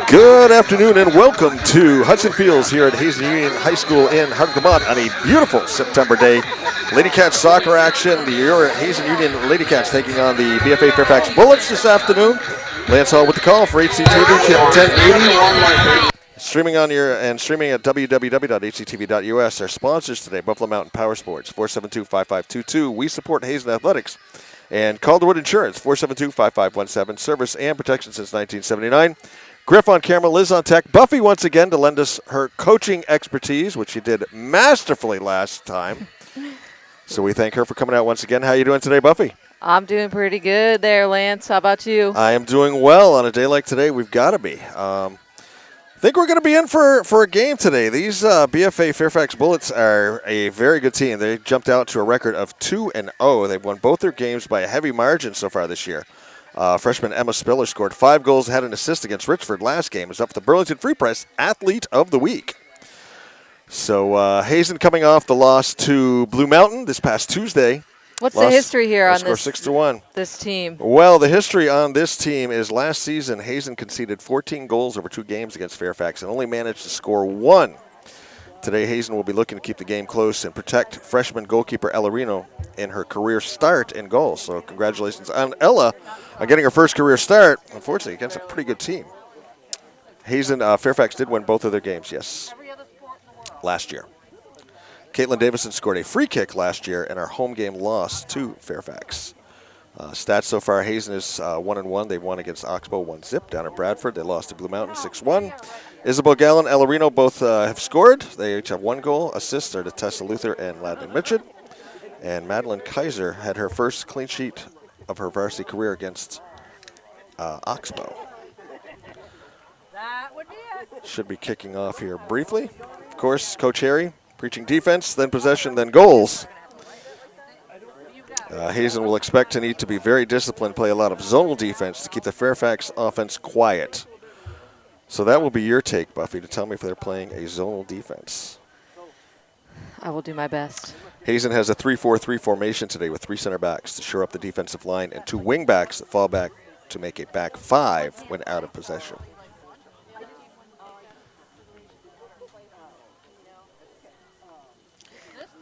Good afternoon and welcome to Hudson Fields here at Hazen Union High School in Hartford on a beautiful September day. Lady Cats soccer action. The Hazen Union Lady Cats taking on the BFA Fairfax Bullets this afternoon. Lance Hall with the call for HCTV channel 1080. Streaming at www.hctv.us. Our sponsors today: Buffalo Mountain Power Sports, 472-5522. We support Hazen Athletics. And Calderwood Insurance, 472-5517. Service and protection since 1979. Griff on camera, Liz on tech. Buffy once again to lend us her coaching expertise, which she did masterfully last time. So we thank her for coming out once again. How are you doing today, Buffy? I'm doing pretty good there, Lance. How about you? I am doing well. On a day like today, we've got to be. I think we're going to be in for a game today. These BFA Fairfax Bullets are a very good team. They jumped out to a record of 2-0. They've won both their games by a heavy margin so far this year. Freshman Emma Spiller scored 5 goals, had an assist against Richford last game. Is up for the Burlington Free Press Athlete of the Week. So Hazen coming off the loss to Blue Mountain this past Tuesday. What's the history here on this 6-1. This team? Well, the history on this team is last season Hazen conceded 14 goals over 2 games against Fairfax and only managed to score 1. Today, Hazen will be looking to keep the game close and protect freshman goalkeeper Ella Reno in her career start in goals. So congratulations on Ella on getting her first career start, unfortunately, against a pretty good team. Hazen, Fairfax did win both of their games, yes, last year. Caitlin Davison scored a free kick last year in our home game loss to Fairfax. Stats so far, Hazen is 1-1. They won against Oxbow 1-0 down at Bradford. They lost to Blue Mountain 6-1. Isabel Gallen, Ella Reno both have scored. They each have 1 goal. Assists are to Tessa Luther and Ladley Mitchell. And Madeline Kaiser had her first clean sheet of her varsity career against Oxbow. Should be kicking off here briefly. Of course, Coach Harry preaching defense, then possession, then goals. Hazen will expect to need to be very disciplined, play a lot of zonal defense to keep the Fairfax offense quiet. So that will be your take, Buffy, to tell me if they're playing a zonal defense. I will do my best. Hazen has a 3-4-3 formation today with 3 center backs to shore up the defensive line and 2 wing backs that fall back to make a back 5 when out of possession.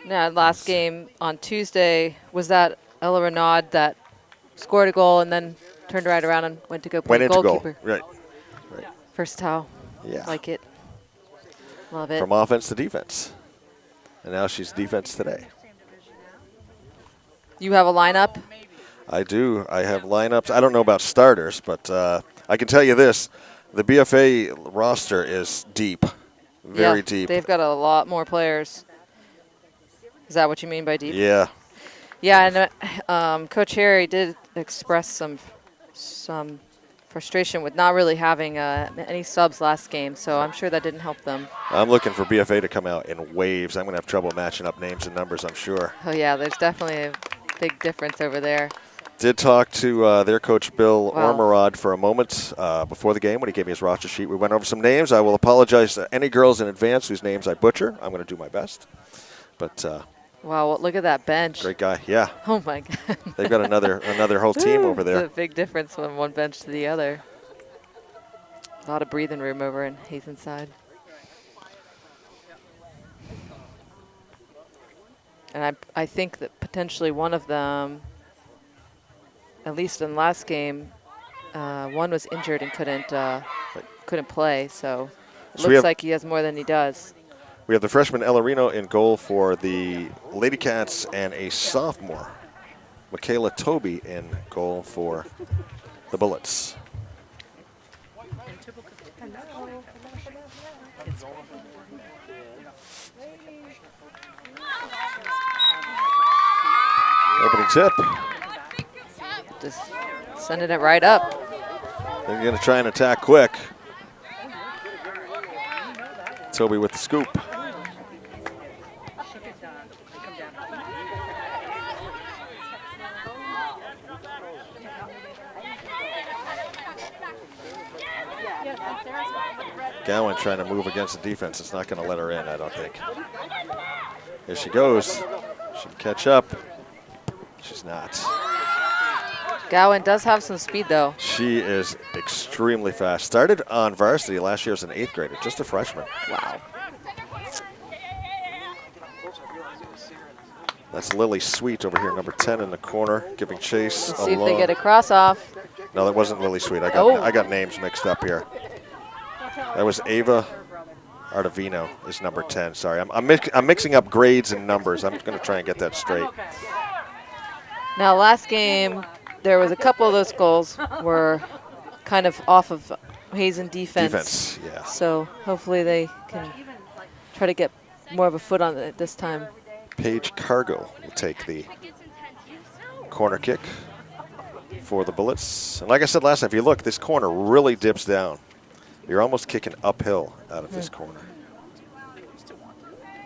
Now, last game on Tuesday, was that Ella Renaud that scored a goal and then turned right around and went to go play goalkeeper? Goal. Right. First towel. Yeah. Like it. Love it. From offense to defense. And now she's defense today. You have a lineup? I do. I have lineups. I don't know about starters, but I can tell you this. The BFA roster is deep. Very deep. They've got a lot more players. Is that what you mean by deep? Yeah. Yeah, and Coach Harry did express some frustration with not really having any subs last game, so I'm sure that didn't help them. I'm looking for BFA to come out in waves. I'm going to have trouble matching up names and numbers, I'm sure. Oh, yeah, there's definitely a big difference over there. Did talk to their coach, Bill Ormerod, for a moment before the game when he gave me his roster sheet. We went over some names. I will apologize to any girls in advance whose names I butcher. I'm going to do my best. But wow, well, look at that bench. Great guy, yeah. Oh, my God. They've got another whole team over there. It's a big difference from one bench to the other. A lot of breathing room over in Hazen's side. And I think that potentially one of them, at least in the last game, one was injured and couldn't play. So it looks like he has more than he does. We have the freshman Ellerino in goal for the Lady Cats and a sophomore, Michaela Toby, in goal for the Bullets. Opening tip. Just sending it right up. They're going to try and attack quick. Toby with the scoop. Gowan trying to move against the defense. It's not going to let her in, I don't think. Here she goes. She can catch up. She's not. Gowan does have some speed, though. She is extremely fast. Started on varsity last year as an 8th grader, just a freshman. Wow. That's Lily Sweet over here, number 10 in the corner, giving chase. Let's see if they get a cross off. No, that wasn't Lily Sweet. I got names mixed up here. That was Ava Artavino is number 10. Sorry, I'm mixing up grades and numbers. I'm going to try and get that straight. Now, last game, there was a couple of those goals were kind of off of Hazen defense. Yeah. So hopefully they can try to get more of a foot on it this time. Paige Cargill will take the corner kick for the Bullets. And like I said last time, if you look, this corner really dips down. You're almost kicking uphill out of this corner.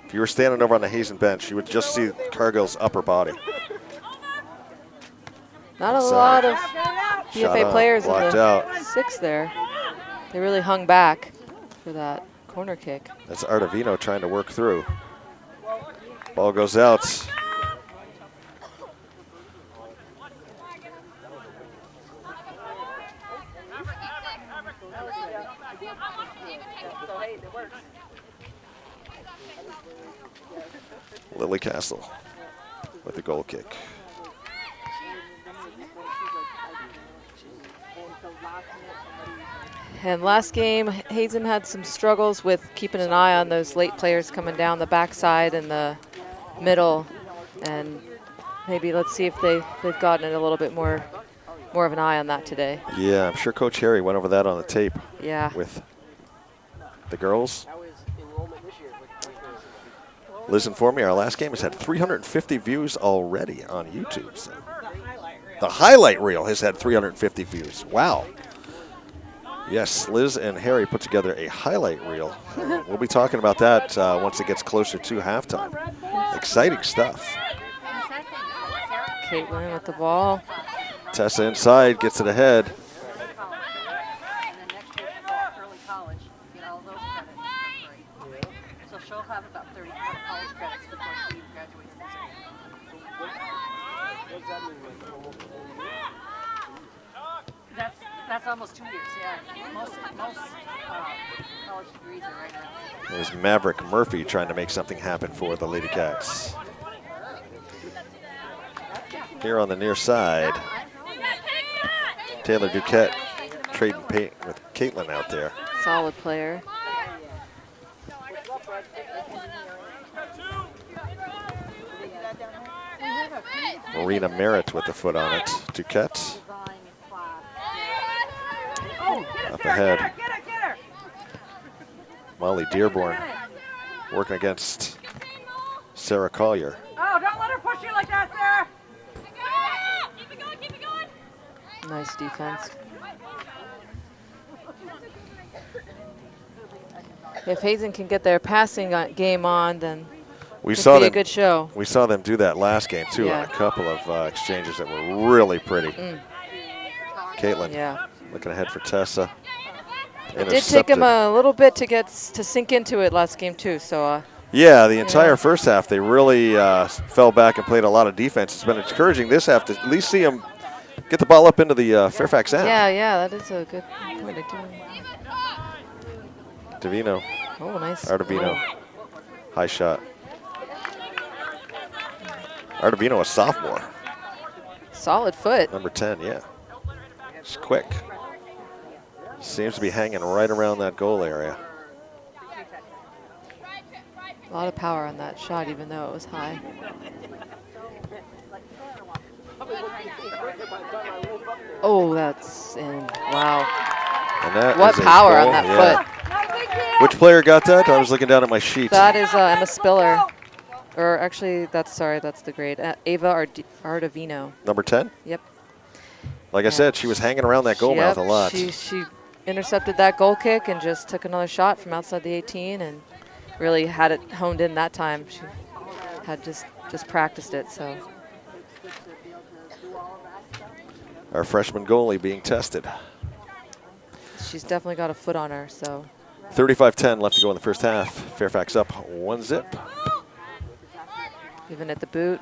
If you were standing over on the Hazen bench, you would just see Cargill's upper body. Not a lot of PFA players in the 6 there. They really hung back for that corner kick. That's Artavino trying to work through. Ball goes out. Lily Castle with the goal kick. And last game, Hazen had some struggles with keeping an eye on those late players coming down the backside and the middle. And maybe let's see if they've gotten it a little bit more of an eye on that today. Yeah, I'm sure Coach Harry went over that on the tape. Yeah. With the girls. Liz informed me our last game has had 350 views already on YouTube. So the highlight reel has had 350 views. Wow. Yes, Liz and Harry put together a highlight reel. We'll be talking about that once it gets closer to halftime. Exciting stuff. Caitlin with the ball. Tessa inside, gets it ahead. So she'll have about 30 college credits before she even graduates this year. That's almost 2 years, yeah. Most college degrees are right around. There's Maverick Murphy trying to make something happen for the Lady Cats. Here on the near side, Taylor Duquette trading paint with Caitlin out there. Solid player. Marina Merritt with the foot on it. Duquette up ahead. Molly Dearborn working against Sarah Collier. Oh, don't let her push you like that, Sarah. Keep it going, keep it going. Nice defense. If Hazen can get their passing game on, then We saw be a them. good show. We saw them do that last game too. Yeah. On a couple of exchanges that were really pretty. Caitlin, Yeah. looking ahead for Tessa. It did take him a little bit to sink into it last game too. So. Yeah, the entire first half, they really fell back and played a lot of defense. It's been encouraging this half to at least see them get the ball up into the Fairfax end. Yeah, that is a good point to do. Davino. Oh, nice. Artavino. High shot. Artavino, a sophomore. Solid foot. Number 10, yeah. She's quick. Seems to be hanging right around that goal area. A lot of power on that shot, even though it was high. Oh, that's in. Wow. And that what is a power goal. on that foot. Which player got that? I was looking down at my sheet. That is Emma Spiller. Or actually, that's the grade. Ava Ardavino. Number 10? Yep. Like I said, she was hanging around that goal mouth a lot. She intercepted that goal kick and just took another shot from outside the 18 and really had it honed in that time. She had just practiced it, so. Our freshman goalie being tested. She's definitely got a foot on her, so. 35-10 left to go in the first half. Fairfax up 1-0. Even at the boot.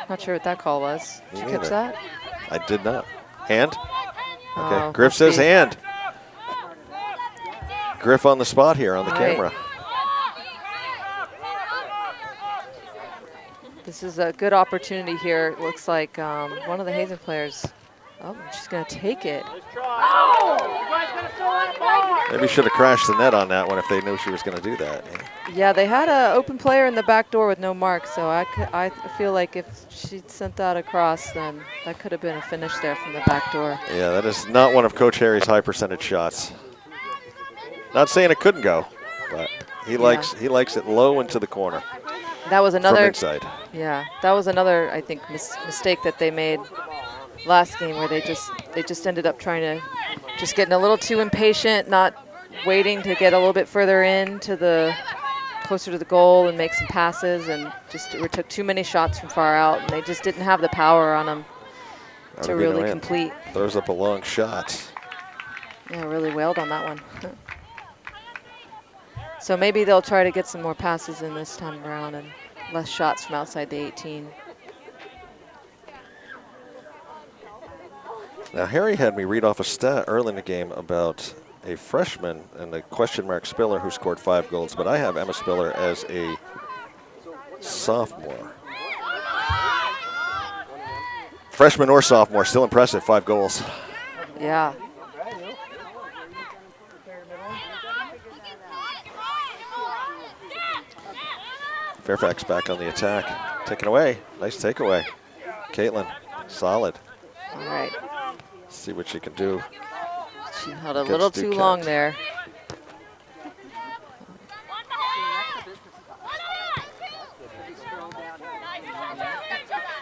Not sure what that call was. Did you catch that? I did not. Hand? Okay, Oh, Griff says hand. Griff on the spot here on the camera. This is a good opportunity here. It looks like one of the Hazen players. Oh, she's going to take it. Maybe should have crashed the net on that one if they knew she was going to do that. Yeah, they had an open player in the back door with no mark, so I feel like if she'd sent that across, then that could have been a finish there from the back door. Yeah, that is not one of Coach Harry's high percentage shots. Not saying it couldn't go, but he likes it low into the corner. That was another from inside. Yeah, that was another, I think, mistake that they made last game, where they just ended up trying to just getting a little too impatient, not waiting to get a little bit further in to the closer to the goal and make some passes, and just took too many shots from far out, and they just didn't have the power on them to really complete. Throws up a long shot. Yeah, really wailed on that one. So maybe they'll try to get some more passes in this time around and less shots from outside the 18. Now, Harry had me read off a stat early in the game about a freshman and the question mark Spiller who scored 5 goals, but I have Emma Spiller as a sophomore. Freshman or sophomore, still impressive, 5 goals. Yeah. Fairfax back on the attack. Taken away. Nice takeaway. Caitlin, solid. All right. See what she can do. She held a little too long there.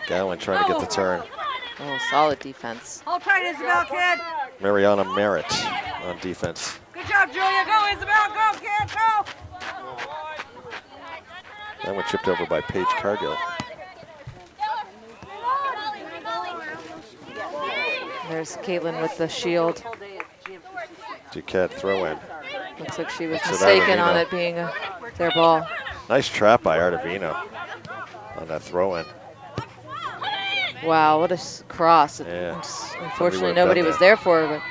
Gowan trying to get the turn. Oh, solid defense. Hold tight, Isabel, kid. Mariana Merritt on defense. Good job, Julia. Go, Isabel. Go, kid. Go. That one chipped over by Paige Cargill. There's Caitlin with the shield. Duquette throw in. Looks like she was Looks mistaken Artavino. on it being their ball. Nice trap by Artavino on that throw in. Wow, what a cross. Yeah. Unfortunately, would've nobody done was that. there for her, but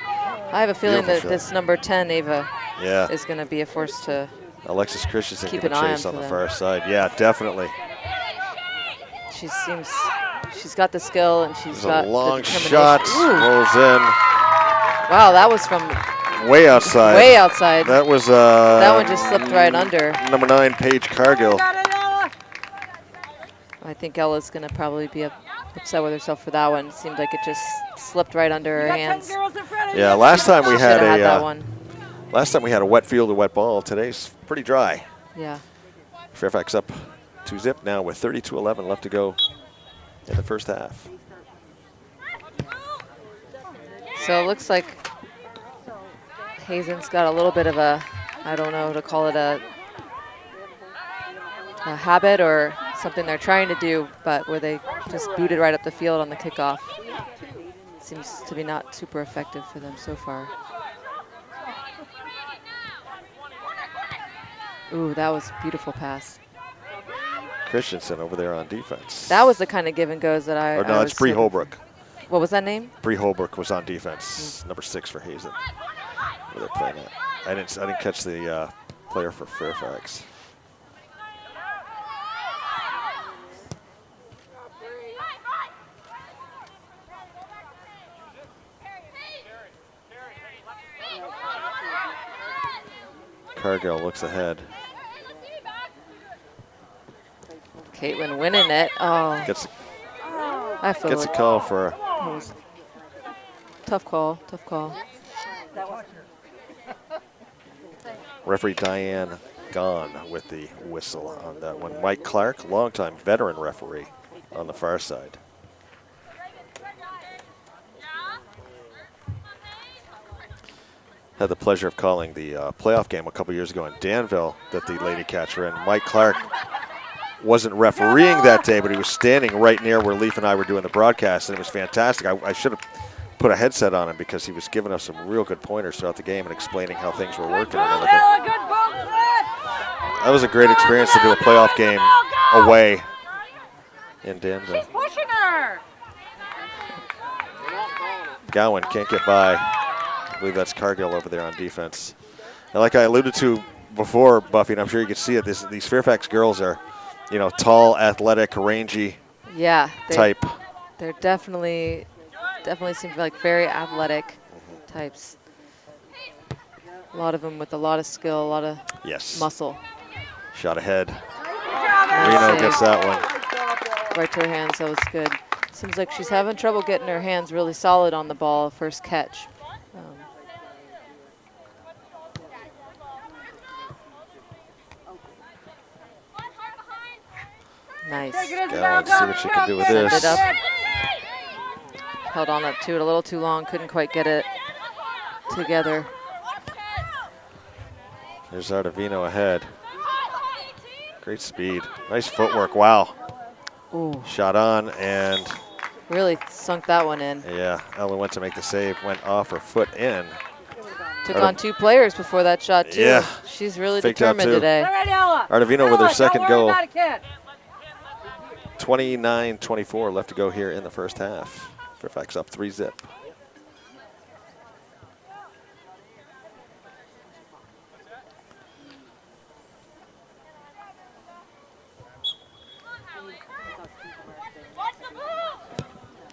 I have a feeling Beautiful that shot. this number 10, Ava, Yeah. is going to be a force to. Alexis Christensen Keep giving an eye chase on on the for them. far side. Yeah, definitely. She's got the skill and she's There's got a long the determination. shot. Ooh. Rolls in. Wow, that was from Way outside. way outside. That was That one just slipped right under. number 9, Paige Cargill. I think Ella's going to probably be upset with herself for that one. It seemed like it just slipped right under her hands. Yeah, last time we Should had have had that a one. last time we had a wet field, a wet ball. Today's pretty dry. Yeah. Fairfax up 2-0 now with 32-11 left to go in the first half. So it looks like Hazen's got a little bit of a I don't know to call it a habit or something they're trying to do, but where they just booted right up the field on the kickoff. Seems to be not super effective for them so far. Ooh, that was a beautiful pass. Christensen over there on defense. That was the kind of give and goes that I. Or no, I that's Bree Holbrook. What was that name? Bree Holbrook was on defense, number 6 for Hazen. Where they're playing at. I didn't catch the player for Fairfax. Cargill looks ahead. Caitlin winning it. Oh, Gets a a call for. Tough call. Tough call. Referee Diane Gahn with the whistle on that one. Mike Clark, longtime veteran referee on the far side. Had the pleasure of calling the playoff game a couple years ago in Danville that the Lady Cats were in. Mike Clark wasn't refereeing that day, but he was standing right near where Leaf and I were doing the broadcast, and it was fantastic. I should have put a headset on him because he was giving us some real good pointers throughout the game and explaining how things were working and everything. That was a great experience to do a playoff game away in Danville. She's pushing her. Gowan can't get by. I believe that's Cargill over there on defense. And like I alluded to before, Buffy, and I'm sure you can see it, these Fairfax girls are, tall, athletic, rangy type. They're definitely seem like very athletic types. A lot of them with a lot of skill, a lot of muscle. Shot ahead. Reno gets that one. Right to her hands, that was good. Seems like she's having trouble getting her hands really solid on the ball, first catch. Nice. Gowan, see what she can do with this. Held on up to it a little too long, couldn't quite get it together. There's Ardavino ahead. Great speed. Nice footwork, wow. Ooh. Shot on and. Really sunk that one in. Yeah, Ella went to make the save, went off her foot in. Took on 2 players before that shot too. Yeah. She's really Faked out determined today. Ardavino with her second goal. 29-24 left to go here in the first half. Fairfax up 3-0.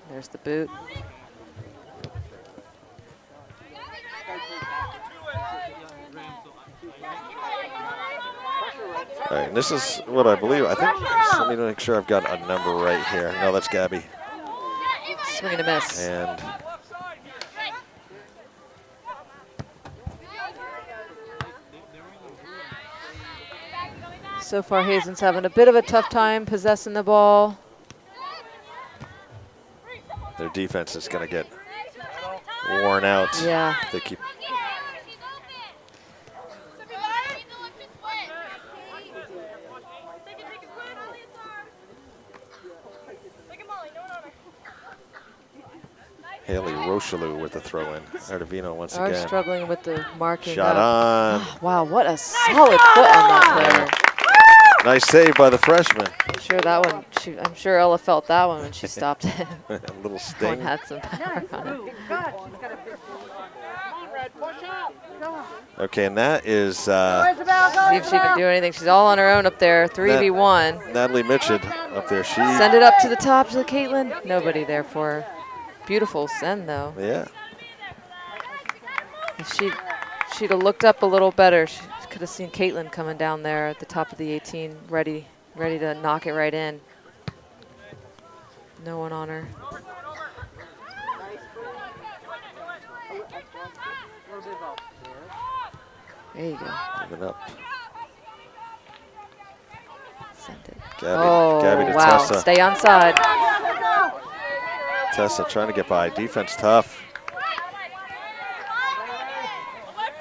There's the boot. All right, and this is what I believe. I think, let me make sure I've got a number right here. No, that's Gabby. Swing and a miss. And so far, Hazen's having a bit of a tough time possessing the ball. their defense is going to get worn out. Yeah. If they keep. Haley Rocheleau with the throw in. Ardavino once Are again. struggling with the marking. Shot on. Wow, what a solid foot on that player. Nice save by the freshman. I'm sure that one. I'm sure Ella felt that one when she stopped it. A little That one sting. had some power on it. Okay, and that is See if she can do anything. She's all on her own up there. 3v1. Natalie Mitchell up there. She. Send it up to the top to Caitlin. Nobody there for her. Beautiful send though. Yeah. If she'd have looked up a little better, she could have seen Caitlin coming down there at the top of the 18, ready to knock it right in. No one on her. There you go. Moving up. Send it. Gabby to wow. Tessa. Stay on side. Tessa trying to get by. Defense tough.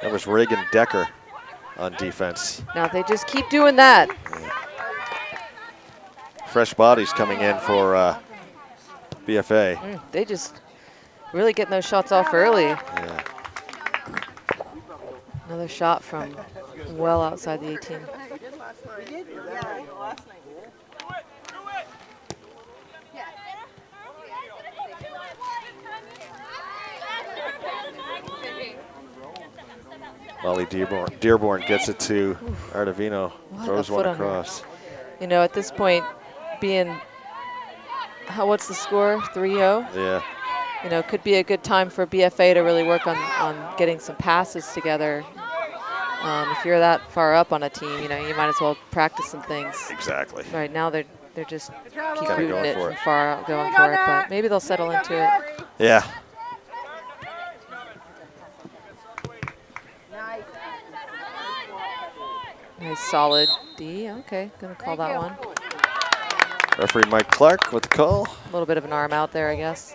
That was Reagan Decker. on defense. Now if they just keep doing that. Fresh bodies coming in for BFA. They just really getting those shots off early. Yeah. Another shot from well outside the 18. Molly Dearborn gets it to Ardavino, What throws a one foot on her. across. You know, at this point, being, what's the score? 3-0? Yeah. You know, could be a good time for BFA to really work on getting some passes together. If you're that far up on a team, you know, you might as well practice some things. Exactly. Right now, they're just keep Kinda booting going it for from it. far out, going for it, but maybe they'll settle into it. Yeah. Nice solid D. Okay, gonna call that one. Referee Mike Clark with the call. A little bit of an arm out there, I guess.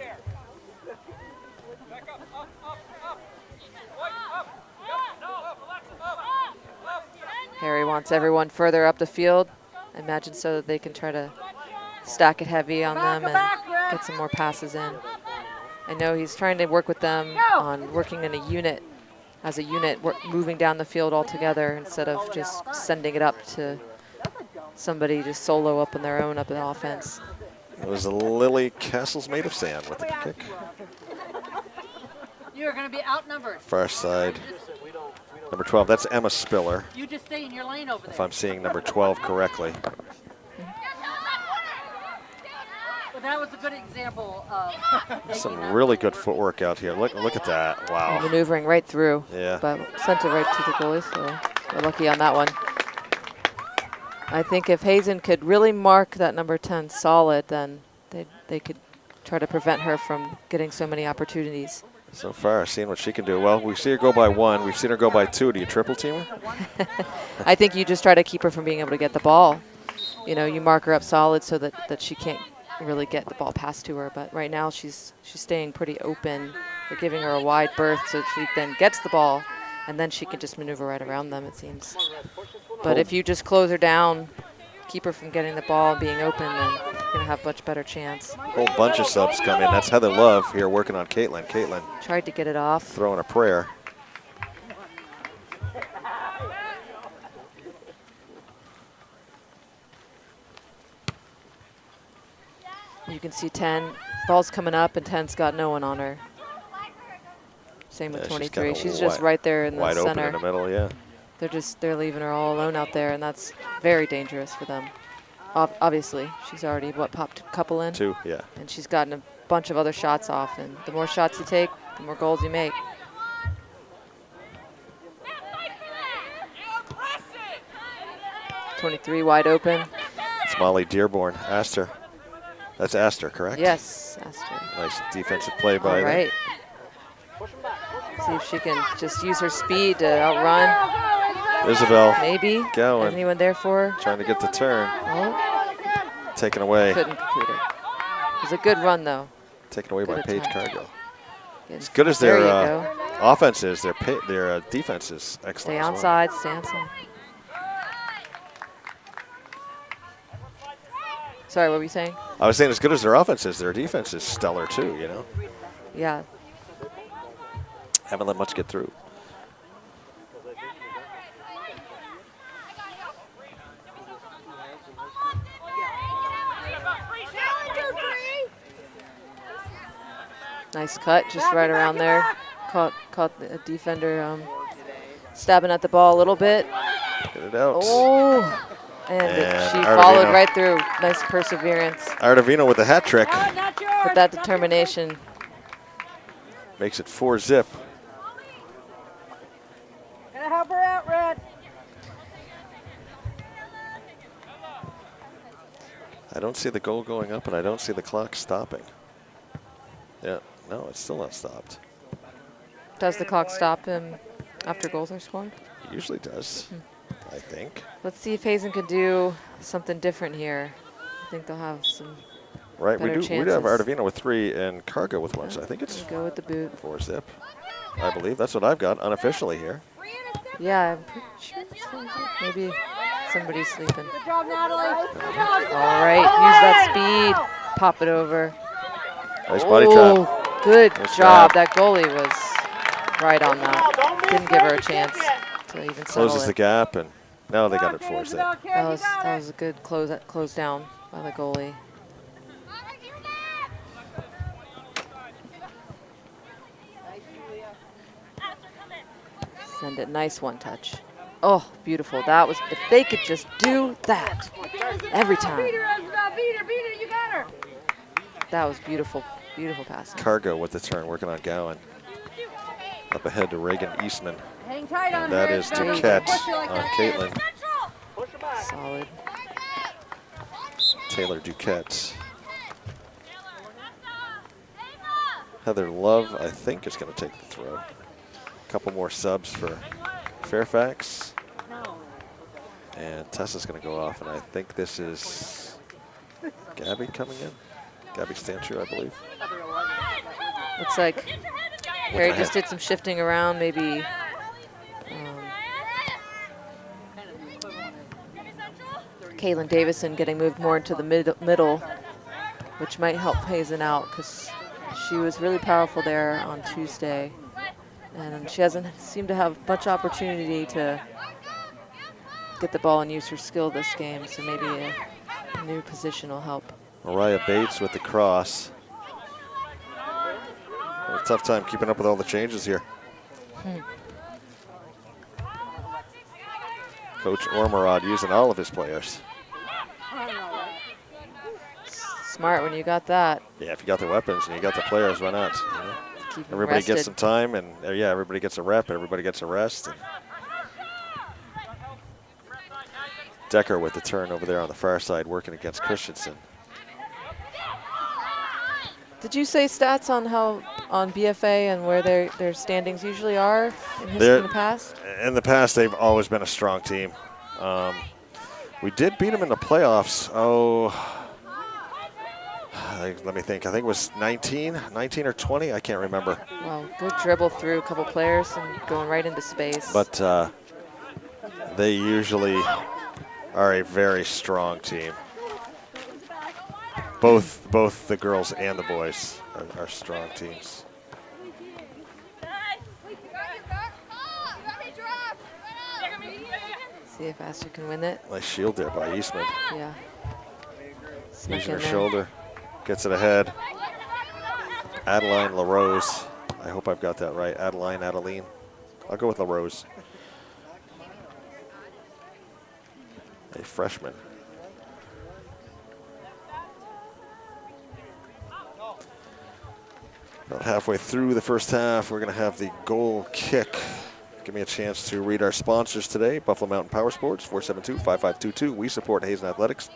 Harry wants everyone further up the field. I imagine so that they can try to stack it heavy on them and get some more passes in. I know he's trying to work with them on working in a unit, as a unit, moving down the field all together instead of just sending it up to somebody just solo up on their own up in offense. It was Lily Castles made of sand with the kick. You're going to be outnumbered. Far side. Number 12, that's Emma Spiller, You just stay in your lane over if there. I'm seeing number 12 correctly. But that was a good example of Some really good footwork out here. Look at that. Wow. Maneuvering right through, Yeah. but sent it right to the goalie, so we're lucky on that one. I think if Hazen could really mark that number 10 solid, then they could try to prevent her from getting so many opportunities. So far, seeing what she can do. Well, we see her go by 1. We've seen her go by 2. Do you triple team her? I think you just try to keep her from being able to get the ball. You know, you mark her up solid so that she can't really get the ball passed to her. But right now she's staying pretty open. They're giving her a wide berth so she then gets the ball, and then she can just maneuver right around them, it seems. But if you just close her down, keep her from getting the ball and being open, then you're going to have much better chance. Whole bunch of subs come in. That's Heather Love here working on Caitlin. Caitlin Tried to get it off. throwing a prayer. You can see 10. Ball's coming up, and 10's got no one on her. Same with Yeah, 23. kinda She's just right there in the wide center. open in the middle, yeah. They're leaving her all alone out there, and that's very dangerous for them. Obviously, she's already, popped a couple in? 2, yeah. And she's gotten a bunch of other shots off, and the more shots you take, the more goals you make. .23 wide open. It's Molly Dearborn. Astor. That's Astor, correct? Yes, Astor. Nice defensive play by All them. right. See if she can just use her speed to outrun. Isabel Maybe. Gowan Anyone there for her? trying to get the turn. Oh, Taken away. couldn't complete it. It was a good run, though. Taken away by Good Paige attempt. Cargill. Good. As good as There their you go. offense is, their defense is excellent. Stay as on well. side, stay on side. Sorry, what were you saying? I was saying as good as their offense is, their defense is stellar too, you know. Yeah. Haven't let much get through. Nice cut, just right around there. Caught the defender stabbing at the ball a little bit. Get it out. Oh, and she Ardavino. followed right through. Nice perseverance. Ardavino with a hat trick. With that determination. Makes it 4-0. Gonna help her out, Red. I don't see the goal going up, and I don't see the clock stopping. Yeah, no, it's still not stopped. Does the clock stop him after goals are scored? It usually does, I think. Let's see if Hazen can do something different here. I think they'll have some Right, we better do. We do have chances. Ardavino with 3 and Cargo with 1, so I think it's Go with the boot. 4-0. I believe that's what I've got unofficially here. Yeah, I'm pretty sure it's maybe somebody's sleeping. Good job, Natalie. Good job. All right, use that speed. Pop it over. Nice body trap. Oh, good Nice job. grab. That goalie was right on that. Didn't give her a chance to even settle Closes the it. gap, and now they got it forced in. That was a good close down by the goalie. Send it, nice one touch. Oh, beautiful. That was, if they could just do that every time. Beat her, you got her. That was beautiful, beautiful passing. Cargo with the turn, working on Gowan. Up ahead to Reagan Eastman. Hang tight on And that her. is Duquette on Caitlin. Solid. Taylor Duquette. Heather Love, I think, is going to take the throw. A couple more subs for Fairfax. And Tessa's going to go off, and I think this is Gabby coming in. Gabby Stancher, I believe. Looks like Harry just did some shifting around, maybe. Kaylin Davison getting moved more into the middle, which might help Hazen out because she was really powerful there on Tuesday. And she hasn't seemed to have much opportunity to get the ball and use her skill this game, so maybe a new position will help. Mariah Bates with the cross. A tough time keeping up with all the changes here. Coach Ormerod using all of his players. Smart when you got that. Yeah, if you got the weapons and you got the players, why not? You know? Keep 'em Everybody rested. gets some time, and yeah, everybody gets a rep, everybody gets a rest. And Decker with the turn over there on the far side, working against Christensen. Did you say stats on how on BFA and where their standings usually are in the past? In the past, they've always been a strong team. We did beat them in the playoffs. Oh, let me think. I think it was 19 or 20. I can't remember. Well, good dribble through a couple players and going right into space. But they usually are a very strong team. Both the girls and the boys are strong teams. See if Astor can win it. Nice shield there by Eastman. Yeah. Snuck Using her in there. shoulder. Gets it ahead. Adeline LaRose. I hope I've got that right. Adeline. I'll go with LaRose. A freshman. About halfway through the first half, we're going to have the goal kick. Give me a chance to read our sponsors today. Buffalo Mountain Power Sports, 472-5522. We support Hazen Athletics.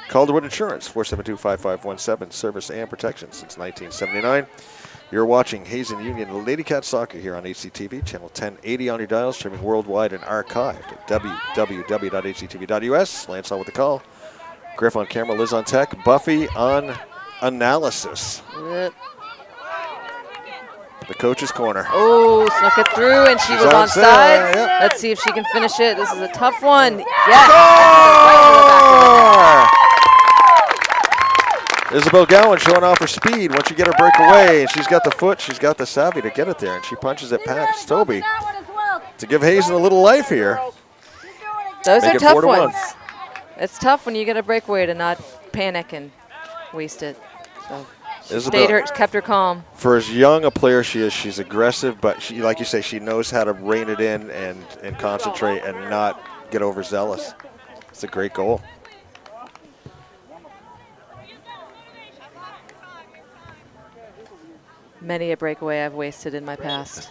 Calderwood Insurance, 472-5517. Service and protection since 1979. You're watching Hazen Union Lady Cat Soccer here on HCTV, channel 1080 on your dial, streaming worldwide and archived at www.hctv.us. Lance on with the call. Griff on camera, Liz on tech, Buffy on analysis. Yep. The coach's corner. Oh, snuck it through, and she She's was on onside, sides. yep. Let's see if she can finish it. This is a tough one. Yes. Isabel Gowan showing off her speed once you get her breakaway. She's got the foot, she's got the savvy to get it there, and she punches it past Toby to give Hazen a little life here. Those Make are it tough 4-1. ones. It's tough when you get a breakaway to not panic and waste it. So Isabel, kept her calm. for as young a player she is, she's aggressive, but she, like you say, she knows how to rein it in and concentrate and not get overzealous. It's a great goal. Many a breakaway I've wasted in my past.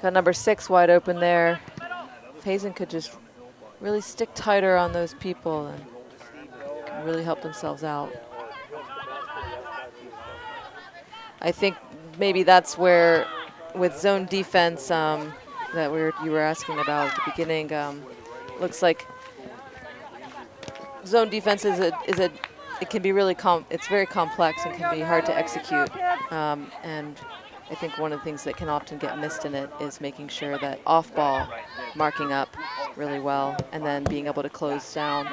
Got number 6 wide open there. If Hazen could just really stick tighter on those people and really help themselves out. I think maybe that's where, with zone defense that you were asking about at the beginning, looks like zone defense it can be really it's very complex and can be hard to execute. And I think one of the things that can often get missed in it is making sure that off ball marking up really well and then being able to close down.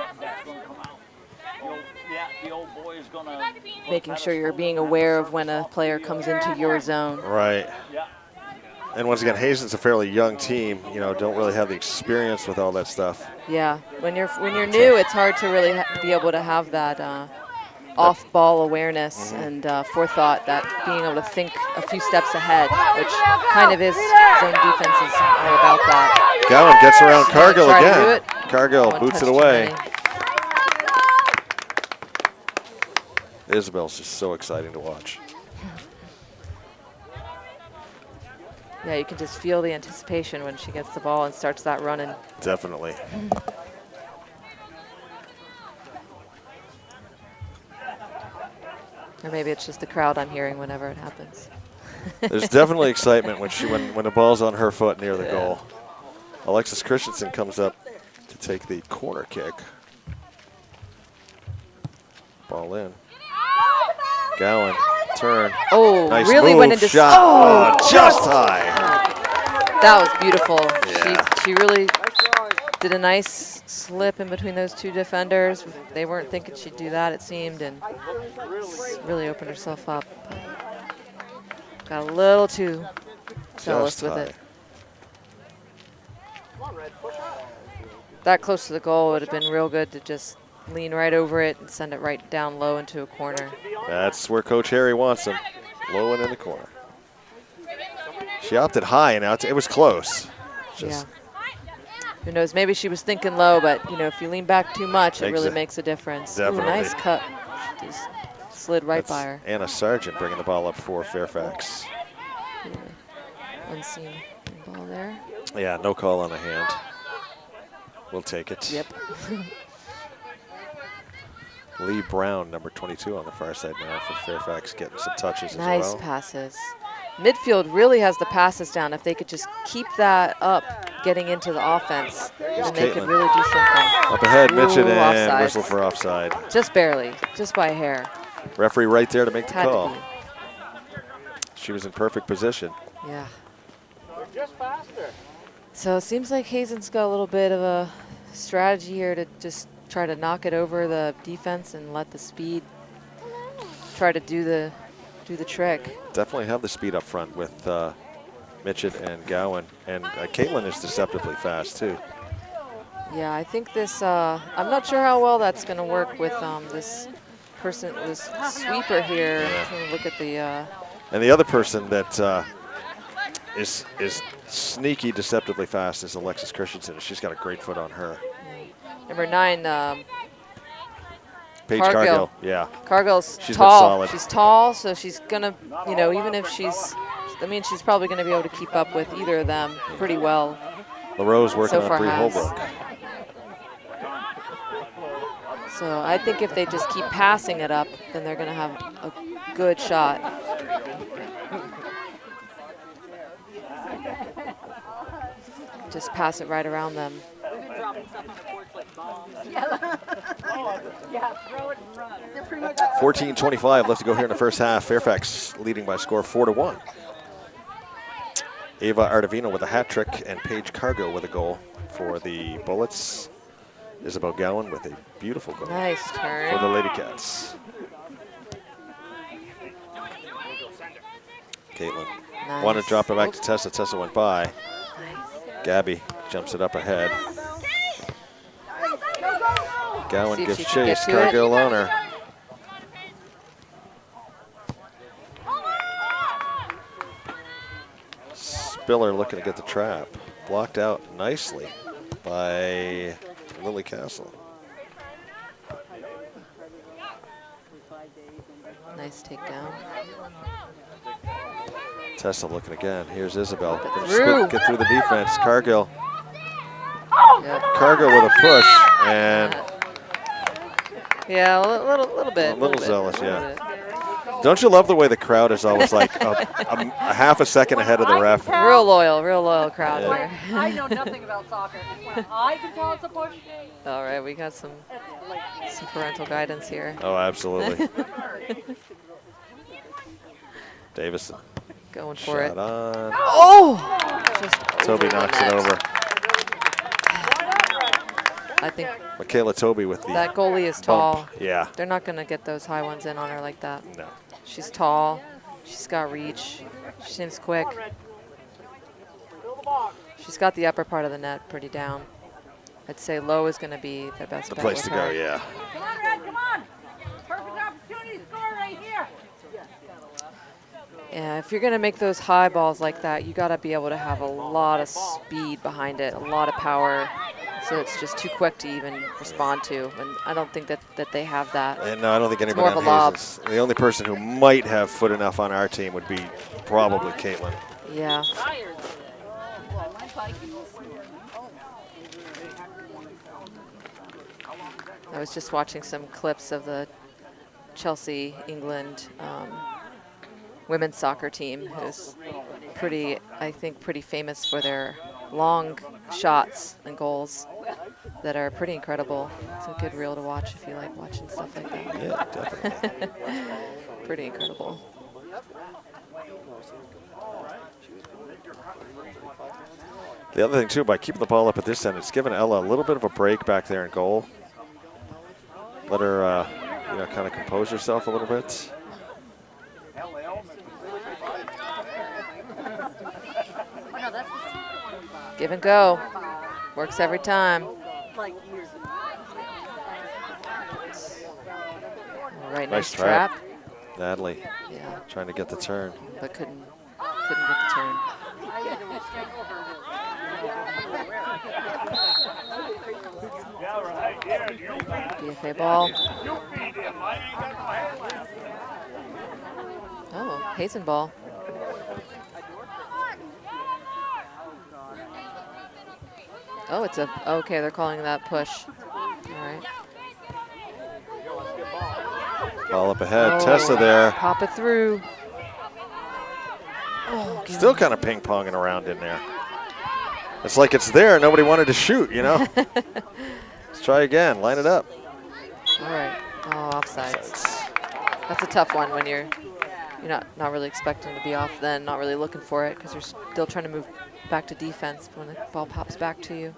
Making sure you're being aware of when a player comes into your zone. Right. And once again, Hazen's a fairly young team. You know, don't really have the experience with all that stuff. Yeah, when you're new, it's hard to really be able to have that off-ball awareness and forethought, that being able to think a few steps ahead, which kind of is zone defense is all about that. Gowan gets around Cargill Try to do again. it. Cargill One boots touch it too away. many. Isabel's just so exciting to watch. Yeah, you can just feel the anticipation when she gets the ball and starts that running. Definitely. Or maybe it's just the crowd I'm hearing whenever it happens. There's definitely excitement when the ball's on her foot near the goal. Alexis Christensen comes up to take the corner kick. Ball in. Gowan, turn. Oh, Nice really move, went into shot. Oh, just high. That was beautiful. Yeah. She really did a nice slip in between those two defenders. They weren't thinking she'd do that, it seemed, and really opened herself up. Got a little too zealous with it. That close to the goal would have been real good to just lean right over it and send it right down low into a corner. That's where Coach Harry wants them, low and in the corner. She opted high, and it was close. Yeah. Who knows? Maybe she was thinking low, but you know, if you lean back too much, it really makes a difference. Definitely. Ooh, nice cut. Just slid right by her. Anna Sargent bringing the ball up for Fairfax. Yeah. Unseen ball there. Yeah, no call on the hand. We'll take it. Yep. Lee Brown, number 22 on the far side now for Fairfax, getting some touches as well. Nice passes. Midfield really has the passes down. If they could just keep that up, getting into the offense, then they could really do something. Up ahead, Mitchell, and offside. whistle for offside. Just barely, just by a hair. Referee right there to make the Had to call. be. She was in perfect position. Yeah. So it seems like Hazen's got a little bit of a strategy here to just try to knock it over the defense and let the speed try to do the trick. Definitely have the speed up front with Mitchell and Gowan, and Caitlin is deceptively fast too. Yeah, I think this. I'm not sure how well that's going to work with this sweeper here. Yeah. Look at the. And the other person that is sneaky, deceptively fast is Alexis Christensen. She's got a great foot on her. Number 9. Paige Cargill. Cargill, yeah. Cargill's She's tall. been solid. She's tall, so she's gonna, you know, even if she's, she's probably gonna be able to keep up with either of them pretty well. LaRose working So far on Bree has. Holbrook. So I think if they just keep passing it up, then they're gonna have a good shot. Just pass it right around them. 14:25 left to go here in the first half. Fairfax leading by a score 4-1. Ava Ardavino with a hat trick and Paige Cargill with a goal for the Bullets. Isabel Gowan with a beautiful goal Nice turn. for the Lady Cats. Caitlin Nice. wanted to drop it back to Tessa. Tessa went by. Gabby jumps it up ahead. Gowan See if gives she can get chase. to it. Cargill on her. Spiller looking to get the trap. Blocked out nicely by Lily Castle. Nice takedown. Tessa looking again. Here's Isabel. Gonna Through. get through the defense. Cargill. Yep. Cargill with a push and Yeah, a little bit. A little bit, zealous, a little yeah. bit. don't you love the way the crowd is always like a half a second ahead of the ref? Real loyal crowd Yeah. there. I know nothing about soccer. When I can tell it's a push, All right, we got some Some parental guidance here. Oh, absolutely. Davison. Going for Shot it. on. Oh! Just Toby over the knocks it net. over. I think Michaela Toby with the that goalie is bump. tall. Yeah. They're not going to get those high ones in on her like that. No. She's tall. She's got reach. She seems quick. She's got the upper part of the net pretty down. I'd say low is going to be their best The bet place with to go, her. yeah. Come on, Red, come on. Perfect opportunity to score right here. Yeah, if you're going to make those high balls like that, you got to be able to have a lot of speed behind it, a lot of power, so it's just too quick to even respond to. And I don't think that they have that. And no, I don't think It's anybody more on of a lob. Hazen's. The only person who might have foot enough on our team would be probably Caitlin. Yeah. I was just watching some clips of the Chelsea, England women's soccer team, who's I think, pretty famous for their long shots and goals that are pretty incredible. It's a good reel to watch if you like watching stuff like that. Yeah, definitely. Pretty incredible. The other thing, too, by keeping the ball up at this end, it's given Ella a little bit of a break back there in goal. Let her, kind of compose herself a little bit. Give and go. Works every time. Right, nice trap. Natalie Yeah, trying to get the turn. but couldn't get the turn. DFA ball. Oh, Hazen ball. Oh, it's okay, they're calling that push. All right. Ball up ahead. Oh, Tessa there. Pop it through. Oh, Still kind of ping-ponging around in there. It's like it's there. Nobody wanted to shoot, you know? Let's try again. Line it up. all right. Oh, offsides. That's a tough one when you're not really expecting to be off then, not really looking for it because you're still trying to move back to defense when the ball pops back to you.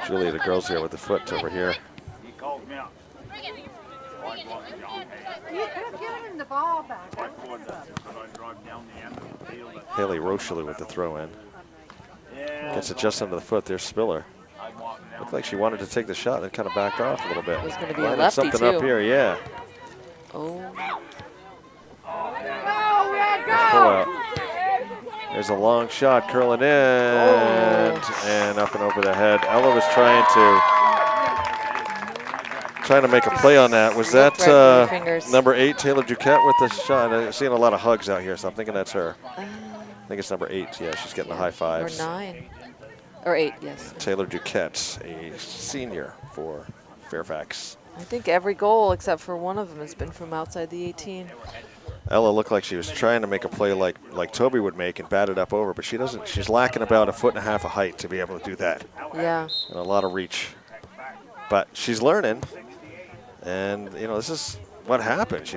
Julia, the girls here with the foot over here. You could have given him the ball back. Haley Rochely with the throw in. Gets it just under the foot. There's Spiller. Looked like she wanted to take the shot and kind of backed off a little bit. It was going to be a Lining lefty something too. up here, yeah. Oh, Go, Red, Nice pull go. out. There's a long shot curling in and up and over the head. Ella was trying to make a play on that. Was that Looked right through her fingers. number 8, Taylor Duquette with the shot? I'm seeing a lot of hugs out here, so I'm thinking that's her. I think it's number 8. Yeah, she's getting the high or fives. 9. Or 8, yes. Taylor Duquette, a senior for Fairfax. I think every goal except for one of them has been from outside the 18. Ella looked like she was trying to make a play like Toby would make and bat it up over, but she doesn't. She's lacking about 1.5 feet of height to be able to do that. Yeah. And a lot of reach. But she's learning. And, this is what happens,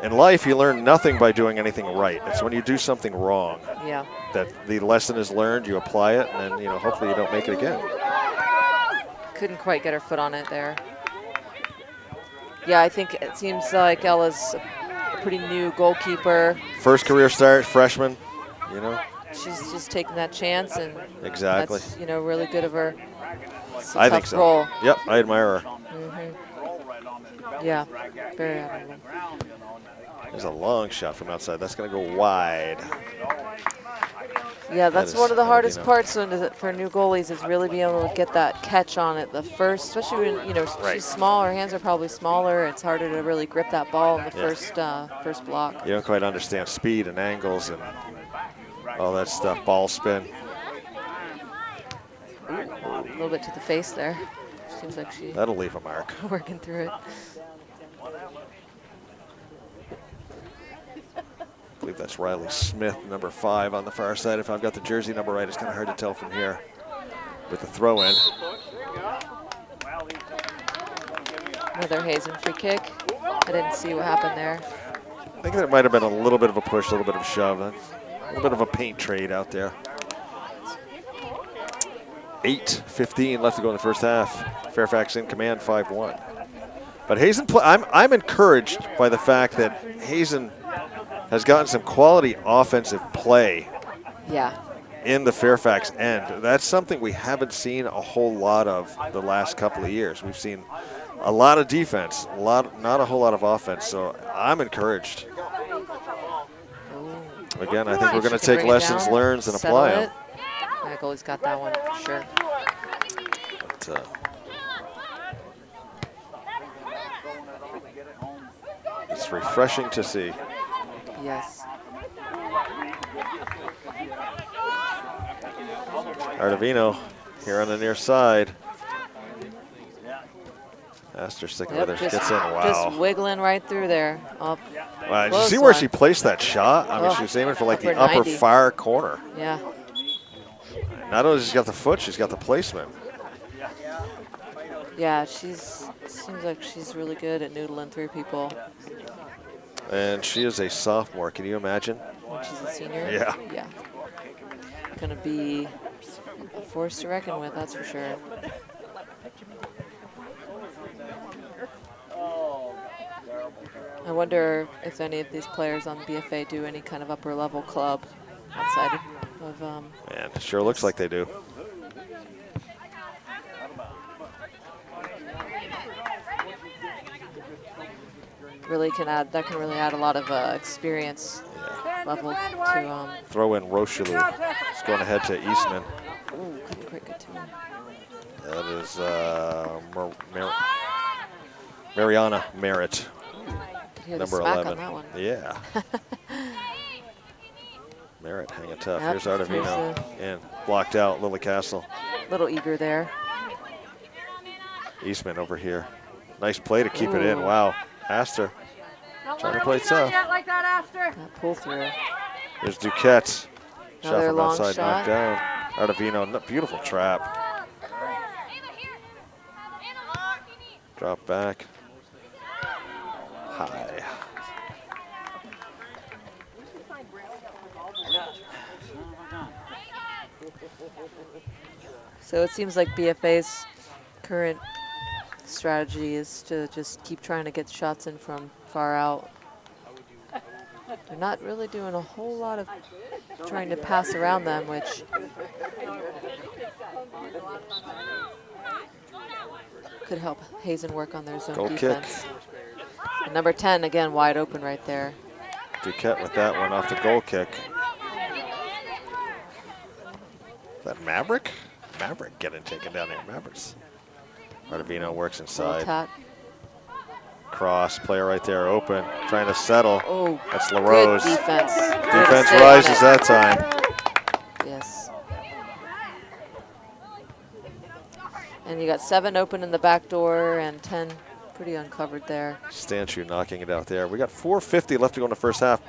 In life, you learn nothing by doing anything right. It's when you do something wrong Yeah. that the lesson is learned, you apply it, and then, hopefully you don't make it again. Couldn't quite get her foot on it there. Yeah, I think it seems like Ella's a pretty new goalkeeper. First career start, freshman, She's just taking that chance, and Exactly. that's, really good of her. It's a I tough think so. role. Yep, I admire her. Yeah, very admirable. There's a long shot from outside. That's going to go wide. Yeah, that's is one of the hardest Aladino. parts for new goalies is really being able to get that catch on it the first, especially when Right. she's small. Her hands are probably smaller. It's harder to really grip that ball in the Yeah. first block. You don't quite understand speed and angles and all that stuff. Ball spin. A little bit to the face there. Seems like she's That'll leave a mark. working through it. I believe that's Riley Smith, number 5 on the far side. If I've got the jersey number right, it's kind of hard to tell from here with the throw in. Another Hazen free kick. I didn't see what happened there. I think there might have been a little bit of a push, a little bit of a shove, a little bit of a paint trade out there. 8:15 left to go in the first half. Fairfax in command, 5-1. But Hazen, I'm encouraged by the fact that Hazen has gotten some quality offensive play. Yeah. In the Fairfax end. That's something we haven't seen a whole lot of the last couple of years. We've seen a lot of defense, not a whole lot of offense. So I'm encouraged. Again, I think we're going to take lessons learned and apply them. That goalie's got that one for sure. But, it's refreshing to see. Yes. Ardavino here on the near side. Astor sticking with her. She gets in. Wow. Just wiggling right through there. Wow. Did you see where she placed that shot? I mean, she was aiming for like the upper far corner. Yeah. Not only has she got the foot, she's got the placement. Yeah, seems like she's really good at noodling through people. And she is a sophomore. Can you imagine? When she's a senior? Yeah. Yeah. Going to be a force to reckon with, that's for sure. I wonder if any of these players on BFA do any kind of upper level club outside of Man, it sure looks like they do. Really can add, that can really add a lot of experience level to throw in Rocheleau. It's going ahead to Eastman. Ooh, couldn't quite get to him. That is Mariana Merritt. Number 11. On that one. Yeah. Merritt hanging tough. Yep, Here's Ardavino in. Blocked out, Lily Castle. Little eager there. Eastman over here. Nice play to keep it in. Wow. Astor trying to play tough. Like that, Astor. That pull through. Here's Duquette. Shot Another from long outside, shot. knocked down. Ardavino, beautiful trap. Drop back. High. So it seems like BFA's current strategy is to just keep trying to get shots in from far out. They're not really doing a whole lot of trying to pass around them, which could help Hazen work on their zone Goal defense. kick. And number 10, again, wide open right there. Duquette with that one off the goal kick. Is that Maverick? Maverick getting taken down there. Mavericks. Ardavino works inside. Cross, player right there open, trying to settle. Oh, that's LaRose. Good defense. Defense rises that time. Yes. And you got 7 open in the back door and 10 pretty uncovered there. Stanchu knocking it out there. We got 4:50 left to go in the first half.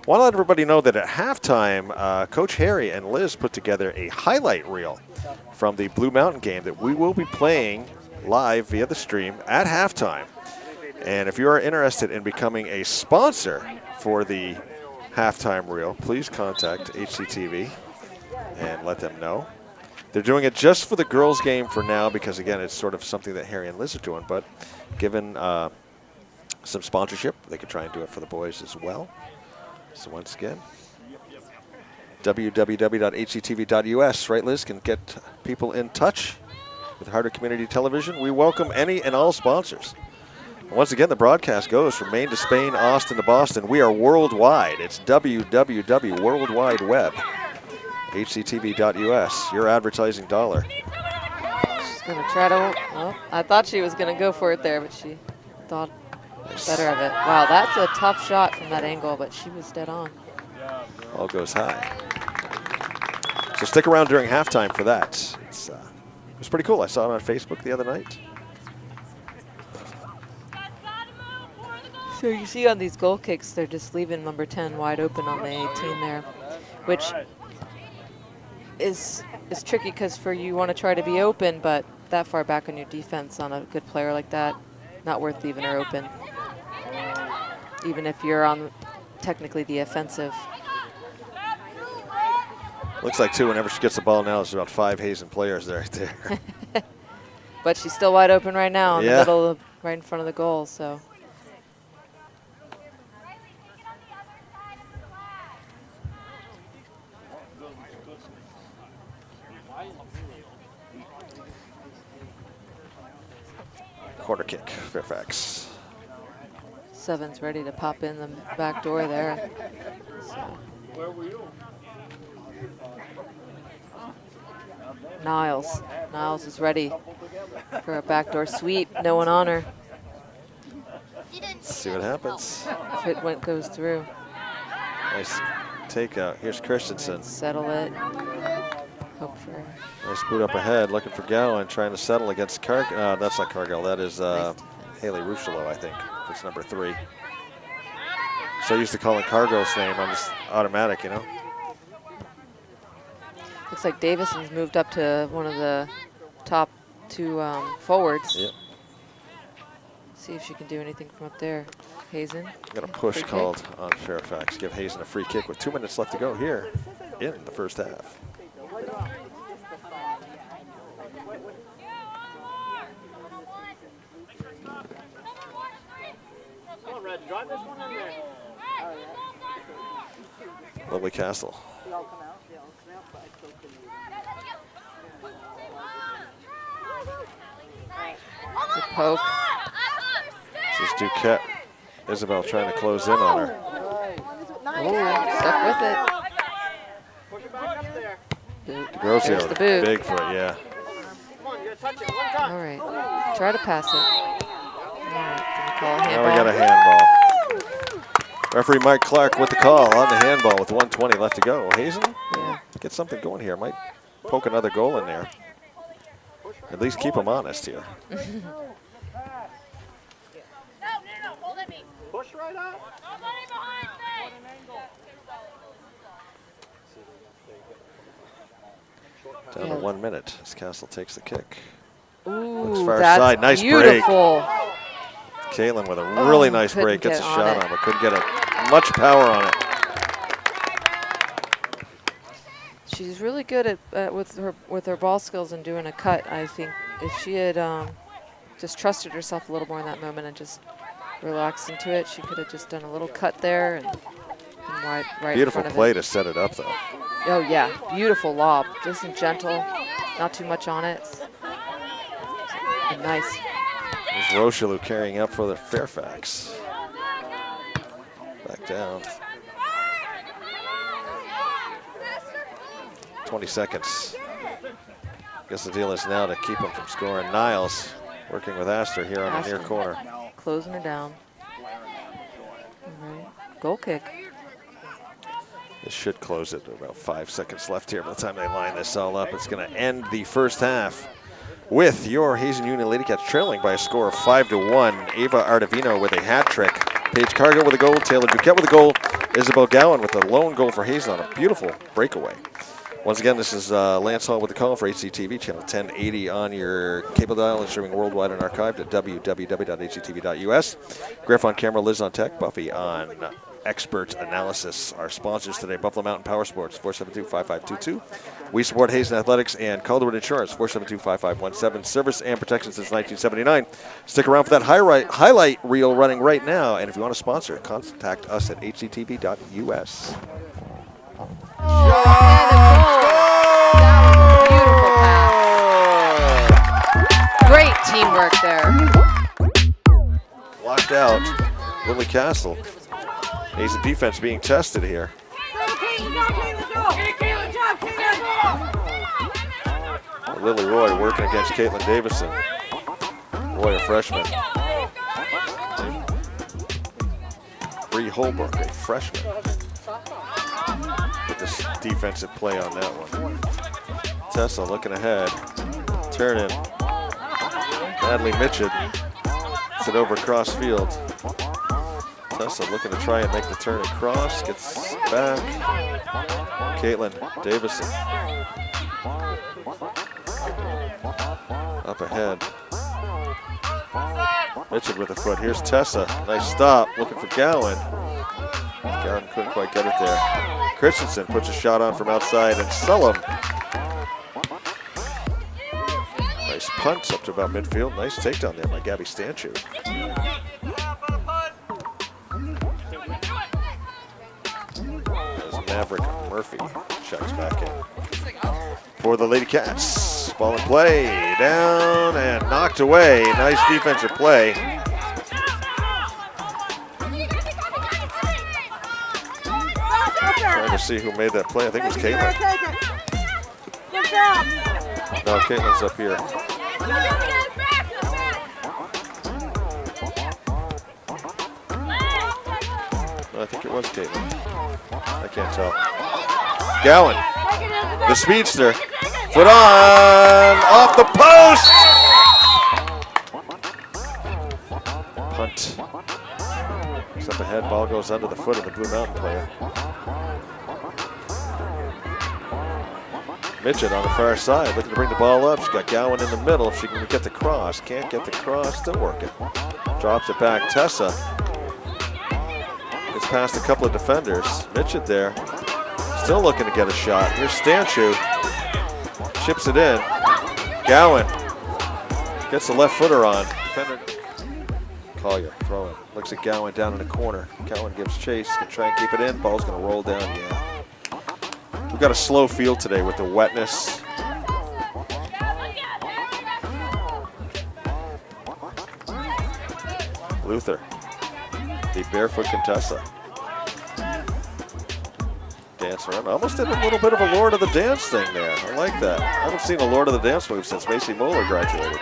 Want to let everybody know that at halftime, Coach Harry and Liz put together a highlight reel from the Blue Mountain game that we will be playing live via the stream at halftime. And if you are interested in becoming a sponsor for the halftime reel, please contact HCTV and let them know. They're doing it just for the girls' game for now because, again, it's sort of something that Harry and Liz are doing. But given some sponsorship, they could try and do it for the boys as well. So once again, www.hctv.us, right, Liz, can get people in touch with Harder Community Television. We welcome any and all sponsors. Once again, the broadcast goes from Maine to Spain, Austin to Boston. We are worldwide. It's www, World Wide Web, hctv.us, your advertising dollar. She's going to try to, oh, I thought she was going to go for it there, but she thought better of it. Wow, that's a tough shot from that angle, but she was dead on. Ball goes high. So stick around during halftime for that. It's It was pretty cool. I saw it on Facebook the other night. So you see on these goal kicks, they're just leaving number 10 wide open on the 18 there, which is tricky because you want to try to be open, but that far back on your defense on a good player like that, not worth leaving her open. Even if you're on technically the offensive. Looks like, too, whenever she gets the ball now, there's about 5 Hazen players right there. But she's still wide open right now in Yeah. the middle of, right in front of the goal, so. Corner kick, Fairfax. Seven's ready to pop in the back door there. So. Niles is ready for a backdoor sweep. No one on her. Let's see what happens. If it goes through. Nice takeout. Here's Christensen. Settle it. Hope for. Nice boot up ahead, looking for Gowan, trying to settle against Cargill. That's not Cargill. That is Haley Ruchello, I think. It's number 3. So used to calling Cargill's name, I'm just automatic, you know. Looks like Davison's moved up to one of the top 2 forwards. Yep. See if she can do anything from up there. Hazen. Got a push Free kick. called on Fairfax. Give Hazen a free kick with 2 minutes left to go here in the first half. Lovely Castle. Good poke. This is Duquette. Isabel trying to close in on her. Ooh, stuck with it. Boot. Grossio, There's the boot. big foot, yeah. All right. Try to pass it. All right. Can we call a Now we got a handball? handball. Referee Mike Clark with the call on the handball with 1:20 left to go. Hazen, Yeah. get something going here. Might poke another goal in there. At least keep them honest here. Push right up. Down to 1 minute as Castle takes the kick. Ooh, far that's side. Nice break. beautiful. Caitlin with a really nice couldn't break. Gets a get on shot it. on, but couldn't get much power on it. She's really good at with her ball skills and doing a cut. I think if she had just trusted herself a little more in that moment and just relaxed into it, she could have just done a little cut there and right Beautiful in front play of it. to set it up, though. Oh yeah, beautiful lob, just and gentle, not too much on it. And nice. There's Rochelu carrying up for the Fairfax. Back down. 20 seconds. Guess the deal is now to keep them from scoring. Niles working with Astor here on the near Astor. corner. Closing her down. All right, goal kick. This should close it. About 5 seconds left here. By the time they line this all up, it's going to end the first half with your Hazen Union Lady Cats trailing by a score of 5-1. Ava Ardavino with a hat trick. Paige Cargill with a goal. Taylor Duquette with a goal. Isabel Gowan with a lone goal for Hazen on a beautiful breakaway. Once again, this is Lance Hall with the call for HCTV, channel 1080 on your cable dial and streaming worldwide and archived at www.hctv.us. Griff on camera, Liz on tech, Buffy on expert analysis. Our sponsors today, Buffalo Mountain Power Sports, 472-5522. We support Hazen Athletics and Calderwood Insurance, 472-5517. Service and protection since 1979. Stick around for that highlight reel running right now. And if you want to sponsor, contact us at hctv.us. Great teamwork there. Locked out. Lily Castle. Hazen defense being tested here. Lily Roy working against Caitlin Davison. Roy, a freshman. Bree Holbrook, a freshman. With this defensive play on that one. Tessa looking ahead. Turn in. Natalie Mitchell. It's it over cross field. Tessa looking to try and make the turn across. Gets back. Caitlin Davison. Up ahead. Mitchell with a foot. Here's Tessa. Nice stop. Looking for Gowan. Gowan couldn't quite get it there. Christensen puts a shot on from outside, and Sullum. Nice punt up to about midfield. Nice takedown there by Gabby Stanchu. As Maverick Murphy shots back in. For the Lady Cats. Ball in play. Down and knocked away. Nice defensive play. Trying to see who made that play. I think it was Caitlin. No, Caitlin's up here. No, I think it was Caitlin. I can't tell. Gowan, the speedster. Foot on, off the post. Punt. It's up ahead, ball goes under the foot of the Blue Mountain player. Midget on the far side, looking to bring the ball up. She's got Gowan in the middle. If she can get the cross, can't get the cross, still working. Drops it back. Tessa gets past a couple of defenders. Midget there, still looking to get a shot. Here's Stanchu, chips it in. Gowan gets the left footer on. Defender Collier throwing. Looks at Gowan down in the corner. Gowan gives chase, can try and keep it in. Ball's gonna roll down. Yeah. We've got a slow field today with the wetness. Luther, the barefoot Contessa. Dancing around. Almost did a little bit of a Lord of the Dance thing there. I like that. I haven't seen a Lord of the Dance move since Macy Moeller graduated.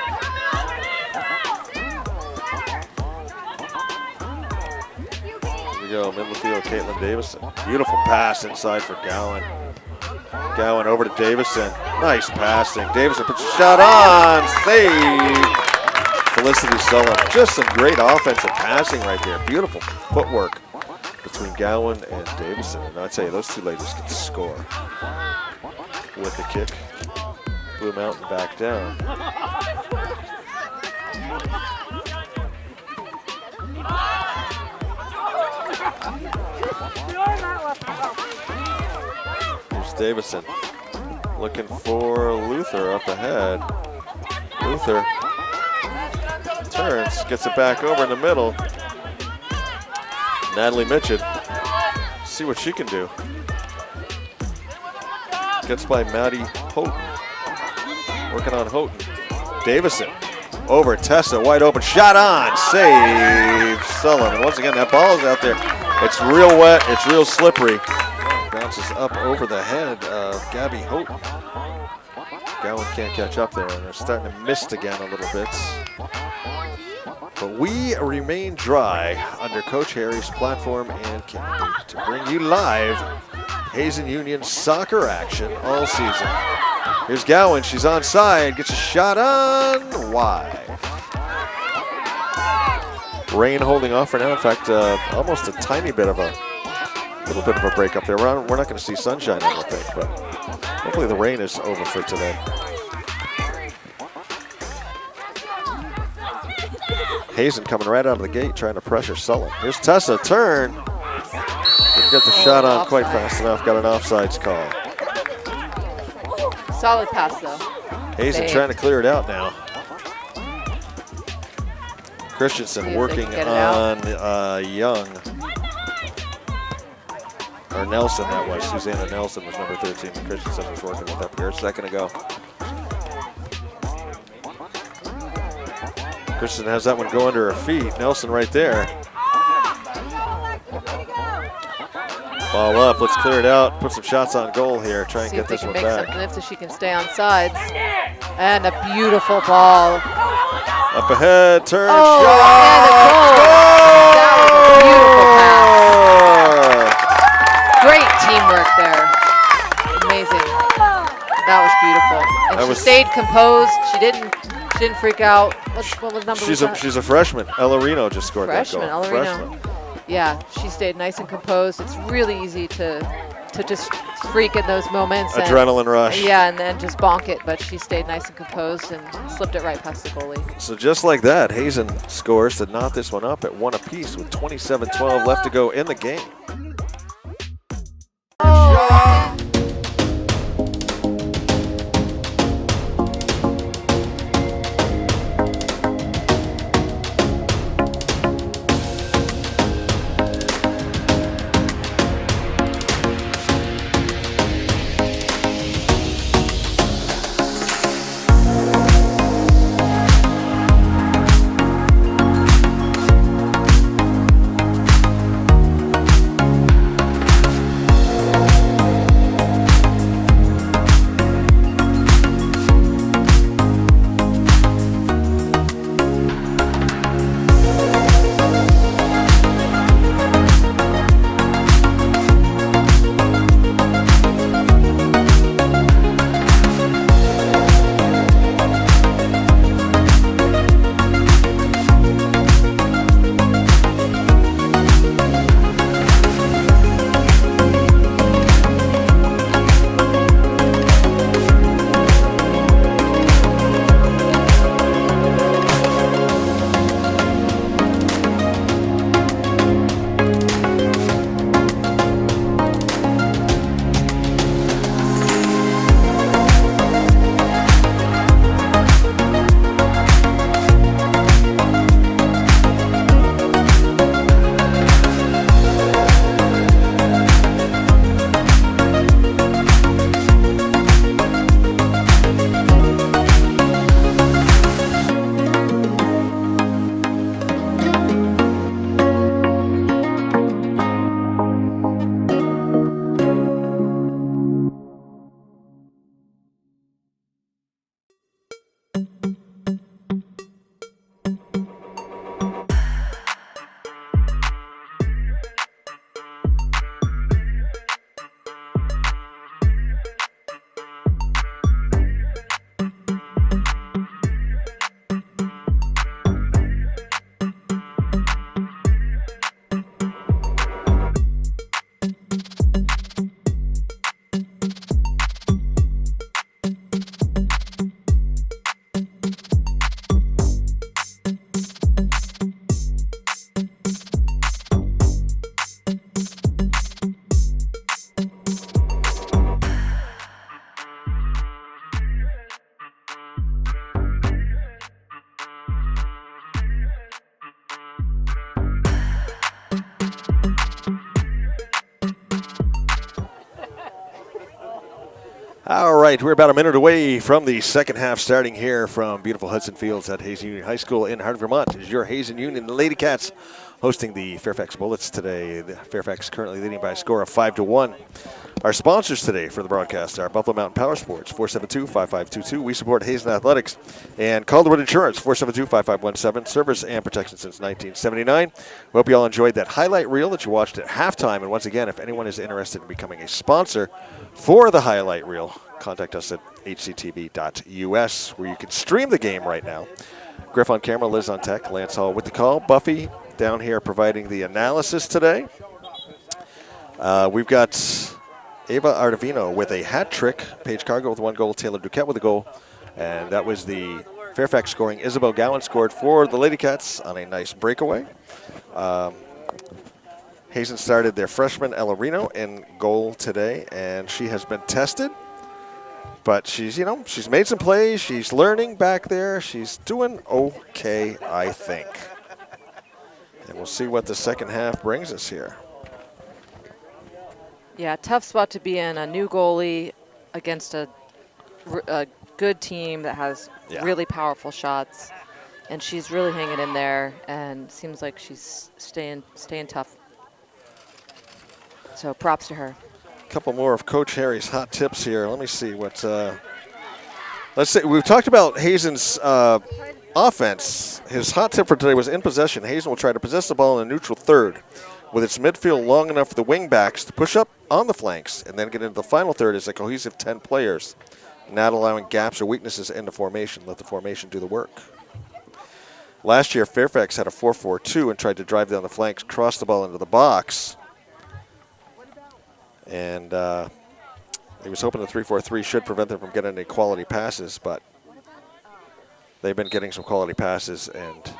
Here we go, middle of the field, Caitlin Davison. Beautiful pass inside for Gowan. Gowan over to Davison. Nice passing. Davison puts a shot on. Save. Felicity Sullum. Just some great offensive passing right there. Beautiful footwork between Gowan and Davison. And I tell you, those two ladies can score with the kick. Blue Mountain back down. Here's Davison looking for Luther up ahead. Luther turns, gets it back over in the middle. Natalie Mitchell, see what she can do. Gets by Maddie Houghton. Working on Houghton. Davison over Tessa, wide open, shot on, save Sullivan. And once again, that ball is out there. It's real wet, it's real slippery. Bounces up over the head of Gabby Houghton. Gowan can't catch up there, and they're starting to mist again a little bit. But we remain dry under Coach Harry's platform and canopy to bring you live Hazen Union soccer action all season. Here's Gowan, she's onside, gets a shot on wide. Rain holding off for now. In fact, almost a tiny bit of a little bit of a break up there. We're not going to see sunshine, I don't think, but hopefully the rain is over for today. Hazen coming right out of the gate, trying to pressure Sullivan. Here's Tessa, turn. Didn't get the shot on quite fast enough. Got an offsides call. Solid pass, though. Hazen trying to clear it out now. Christensen working on Young. Or Nelson, that was. Susanna Nelson was number 13, and Christensen was working with up here. A second ago. Christensen has that one go under her feet. Nelson right there. Ball up, let's clear it out. Put some shots on goal here. Try and get this one back. Something if she can stay on sides. And a beautiful ball. Up ahead, turn, shot. And a goal. That was a beautiful pass. Great teamwork there. Amazing. That was beautiful. And That she was- stayed composed. She didn't freak out. What was number was She's that? a freshman. Ella Reno just scored Freshman, that goal. Ella Reno. Yeah, she stayed nice and composed. It's really easy to just freak in those moments. Adrenaline rush. Yeah, and then just bonk it. But she stayed nice and composed and slipped it right past the goalie. So just like that, Hazen scores to knot this one up at 1 apiece with 27-12 left to go in the game. All right, we're about a minute away from the second half, starting here from beautiful Hudson Fields at Hazen Union High School in Hartford, Vermont. Is your Hazen Union Lady Cats hosting the Fairfax Bullets today. The Fairfax currently leading by a score of 5-1. Our sponsors today for the broadcast are Buffalo Mountain Power Sports, 472-5522. We support Hazen Athletics. And Calderwood Insurance, 472-5517. Service and protection since 1979. We hope you all enjoyed that highlight reel that you watched at halftime. And once again, if anyone is interested in becoming a sponsor for the highlight reel, contact us at hctv.us, where you can stream the game right now. Griff on camera, Liz on tech, Lance Hall with the call. Buffy down here providing the analysis today. We've got Ava Ardavino with a hat trick, Paige Cargill with 1 goal, Taylor Duquette with a goal, and that was the Fairfax scoring. Isabel Gowan scored for the Lady Cats on a nice breakaway. Hazen started their freshman Ella Reno in goal today, and she has been tested, but she's made some plays. She's learning back there. She's doing okay, I think. And we'll see what the second half brings us here. Yeah, tough spot to be in. A new goalie against a good team that has really powerful shots, and she's really hanging in there. And seems like she's staying tough. So props to her. A couple more of Coach Harry's hot tips here. Let me see what. Let's see. We've talked about Hazen's offense. His hot tip for today was in possession. Hazen will try to possess the ball in a neutral third, with its midfield long enough for the wing backs to push up on the flanks and then get into the final third as a cohesive 10 players. not allowing gaps or weaknesses in the formation. Let the formation do the work. Last year, Fairfax had a 4-4-2 and tried to drive down the flanks, cross the ball into the box. And he was hoping the 3-4-3 should prevent them from getting any quality passes, but they've been getting some quality passes and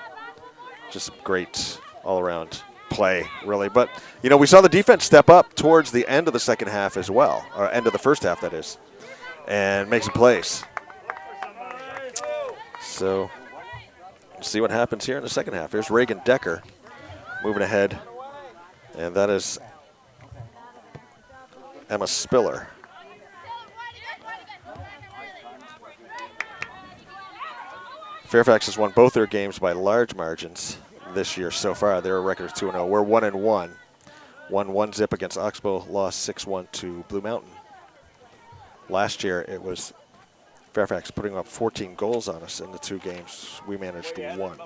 just great all-around play, really. But, you know, we saw the defense step up towards the end of the second half as well, or end of the first half, that is, and make some plays. So, see what happens here in the second half. Here's Reagan Decker moving ahead, and that is Emma Spiller. Fairfax has won both their games by large margins this year so far. Their record is 2-0. We're 1-1. Won 1-0 against Oxbow, lost 6-1 to Blue Mountain. Last year it was Fairfax putting up 14 goals on us in the 2 games. We managed 1.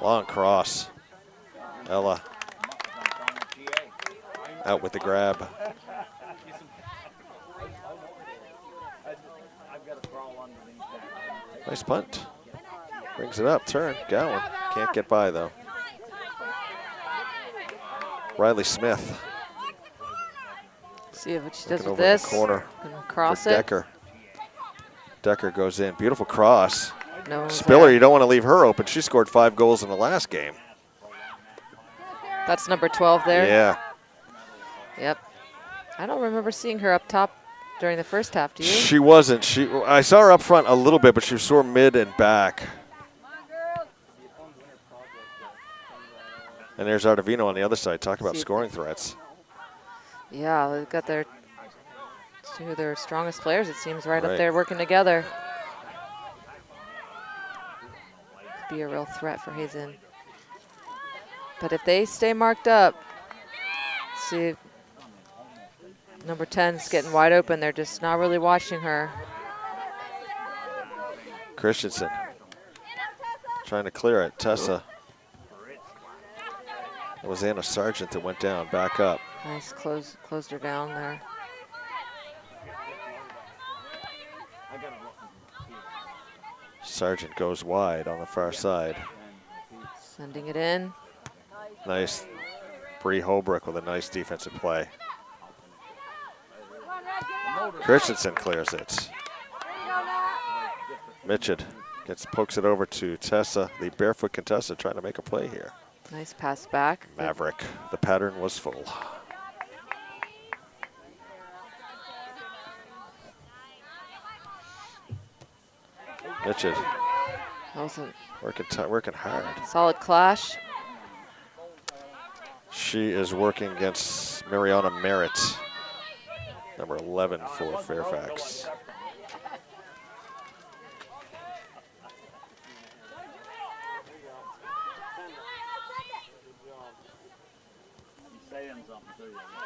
Long cross. Ella out with the grab. Nice punt. Brings it up, turn, Gowan. Can't get by though. Riley Smith. See what she does Looking with over in the this. corner Gonna cross for it. Decker. Decker goes in. Beautiful cross. No one's Spiller, there. you don't want to leave her open. She scored 5 goals in the last game. That's number 12 there. Yeah. Yep. I don't remember seeing her up top during the first half, do you? She wasn't. I saw her up front a little bit, but she was sore mid and back. And there's Ardavino on the other side. Talk about scoring threats. Yeah, they've got their 2 of their strongest players, it seems, right up Right. there working together. Could be a real threat for Hazen. But if they stay marked up, see, number 10's getting wide open. They're just not really watching her. Christensen trying to clear it. Tessa. It was Anna Sargent that went down. Back up. Nice, closed her down there. Sargent goes wide on the far side. Sending it in. Nice. Bree Holbrook with a nice defensive play. Christensen clears it. Mitchell pokes it over to Tessa, the barefoot Contessa, trying to make a play here. Nice pass back. Maverick. The pattern was full. Mitchell Awesome. working hard. Solid clash. She is working against Mariana Merritt, number 11 for Fairfax.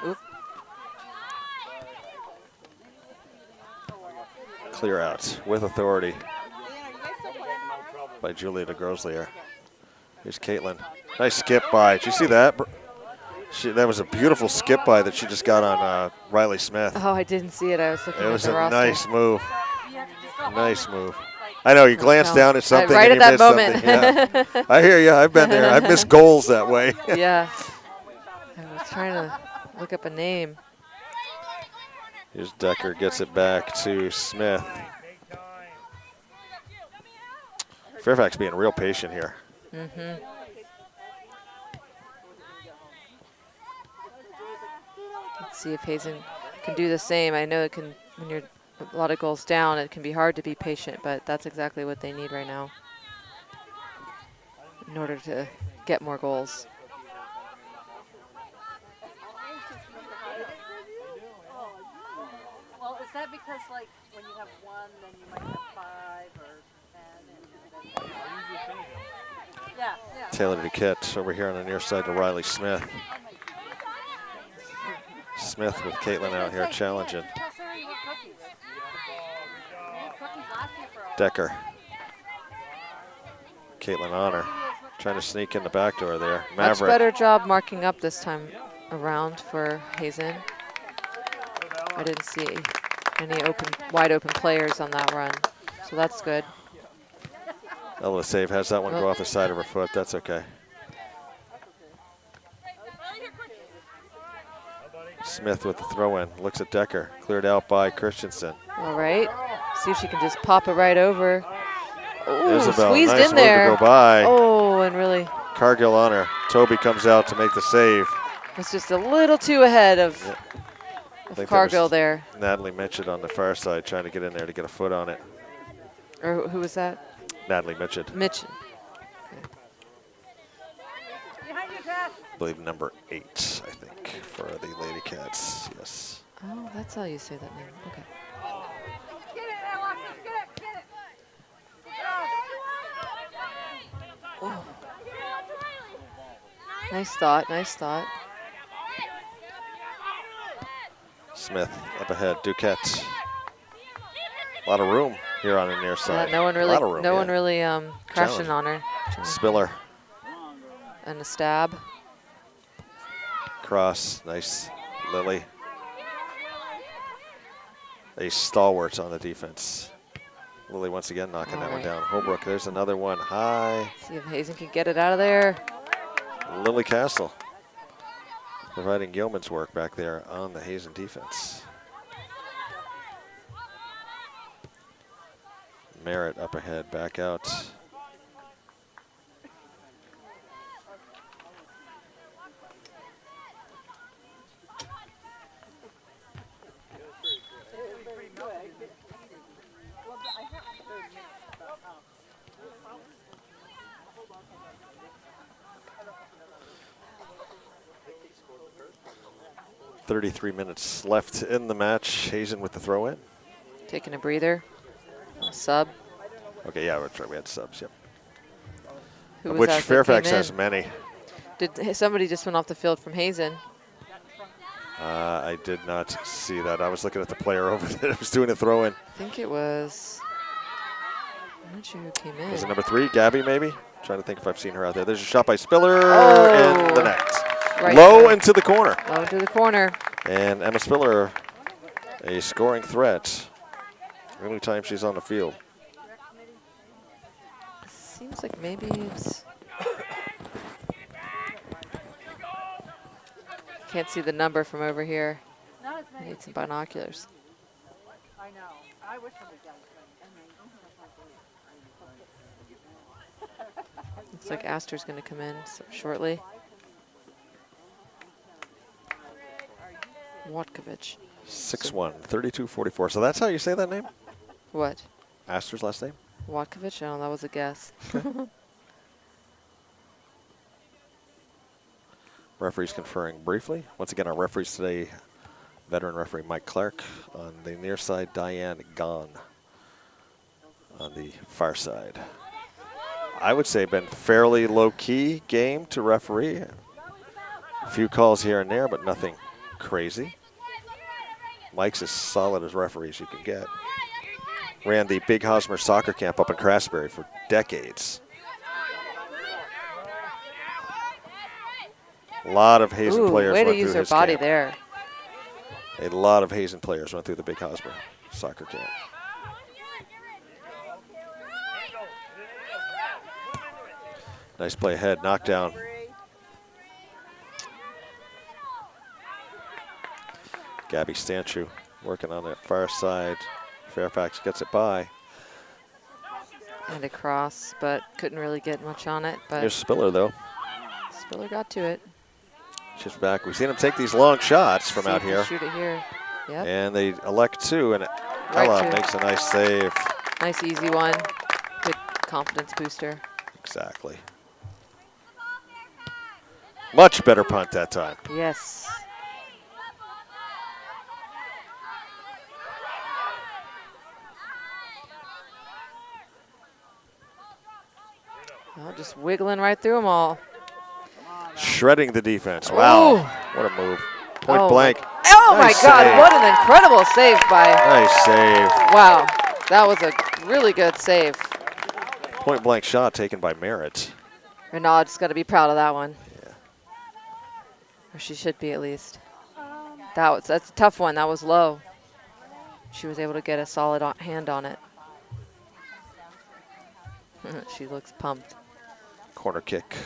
Oop. Clear out with authority by Julia DeGroslier. Here's Caitlin. Nice skip by. Did you see that? That was a beautiful skip by that she just got on Riley Smith. Oh, I didn't see it. I was looking It at was the a roster. nice move. Nice move. I know you glance down at something right and at you that miss moment. something. Yeah. I hear you. I've been there. I've missed goals that way. Yeah. I was trying to look up a name. Here's Decker, gets it back to Smith. Fairfax being real patient here. Mm-hmm. Let's see if Hazen can do the same. I know it can, when you're a lot of goals down, it can be hard to be patient, but that's exactly what they need right now in order to get more goals. Well, is that because, like, when you have 1, then you might have 5 or 10? Yeah. Taylor Duquette over here on the near side to Riley Smith. Smith with Caitlin out here challenging. Decker. Caitlin Honor trying to sneak in the back door there. Much Maverick. better job marking up this time around for Hazen. I didn't see any wide open players on that run, so that's good. Ella save has that one go Oh. off the side of her foot. That's okay. Smith with the throw in. Looks at Decker. Cleared out by Christensen. All right. See if she can just pop it right over. Oh, Isabel, squeezed nice in move there. to go by. Oh, and really, Cargill on her. Toby comes out to make the save. was just a little too ahead of, Yeah. of think that Cargill was there. Natalie Mitchett on the far side trying to get in there to get a foot on it. Or who was that? Natalie Mitchett, Mitch. Behind you, Cass. I believe number 8, I think, for the Lady Cats. Yes. Oh, that's how you say that name. Okay. Get it, Alexis. Get it. Get it. Good job. Nice thought. Nice thought. Smith up ahead. Duquette. A lot of room here on the near side. Yeah, no one A lot of really, room, no yeah. one really crashing Challenge. on her. Spiller. And a stab. Cross. Nice. Lily. A stalwart on the defense. Lily once again knocking that one Alright. down. Holbrook, there's another one. High. See if Hazen can get it out of there. Lily Castle providing yeoman's work back there on the Hazen defense. Merritt up ahead, back out. .33 minutes left in the match. Hazen with the throw in. Taking a breather. Sub. Okay, yeah, that's right. We had subs, yep. Who Of was which that that Fairfax came in? has many. Did somebody just went off the field from Hazen? I did not see that. I was looking at the player over there that was doing a throw in. I think it was. I'm not sure who came in. Was it number 3, Gabby, maybe? Trying to think if I've seen her out there. There's a shot by Spiller Oh. in the net. Right Low there. into the corner. Low into the corner. And Emma Spiller, a scoring threat. Only time she's on the field. Seems like maybe it's. Can't see the number from over here. Not as I many. need some binoculars. I know. I wish somebody got it. Looks like Astor's going to come in shortly. Watkovich. 6'1", 32-44. So that's how you say that name? What? Astor's last name? Watkovich? Oh, that was a guess. Referees conferring briefly. Once again, our referees today, veteran referee Mike Clark. On the near side, Diane Gahn. On the far side. I would say been fairly low-key game to referee. A few calls here and there, but nothing crazy. Mike's as solid as referee as you can get. Ran the Big Hosmer soccer camp up in Craftsbury for decades. A lot of Hazen players way to went use through their his body camp. there. A lot of Hazen players went through the Big Hosmer soccer camp. Nice play ahead, knockdown. Gabby Stanchu working on that far side. Fairfax gets it by. And a cross, but couldn't really get much on it. But Here's Spiller, though. Spiller got to it. She's back. We've seen him take these long shots from See out if they here. shoot it here. Yep. And they elect to, and Right Ella to. makes a nice save. Nice easy one. Good confidence booster. Exactly. Much better punt that time. Yes. Oh, just wiggling right through them all. Shredding the defense. Wow. Ooh. What a move. Point Oh, blank. Oh Nice my God! save. What an incredible save by. Nice save. Wow, that was a Really good save. Point blank shot taken by Merritt. Renaud's got to be proud of that one. Yeah. Or she should be at least. That's a tough one. That was low. She was able to get a solid hand on it. She looks pumped. Corner kick.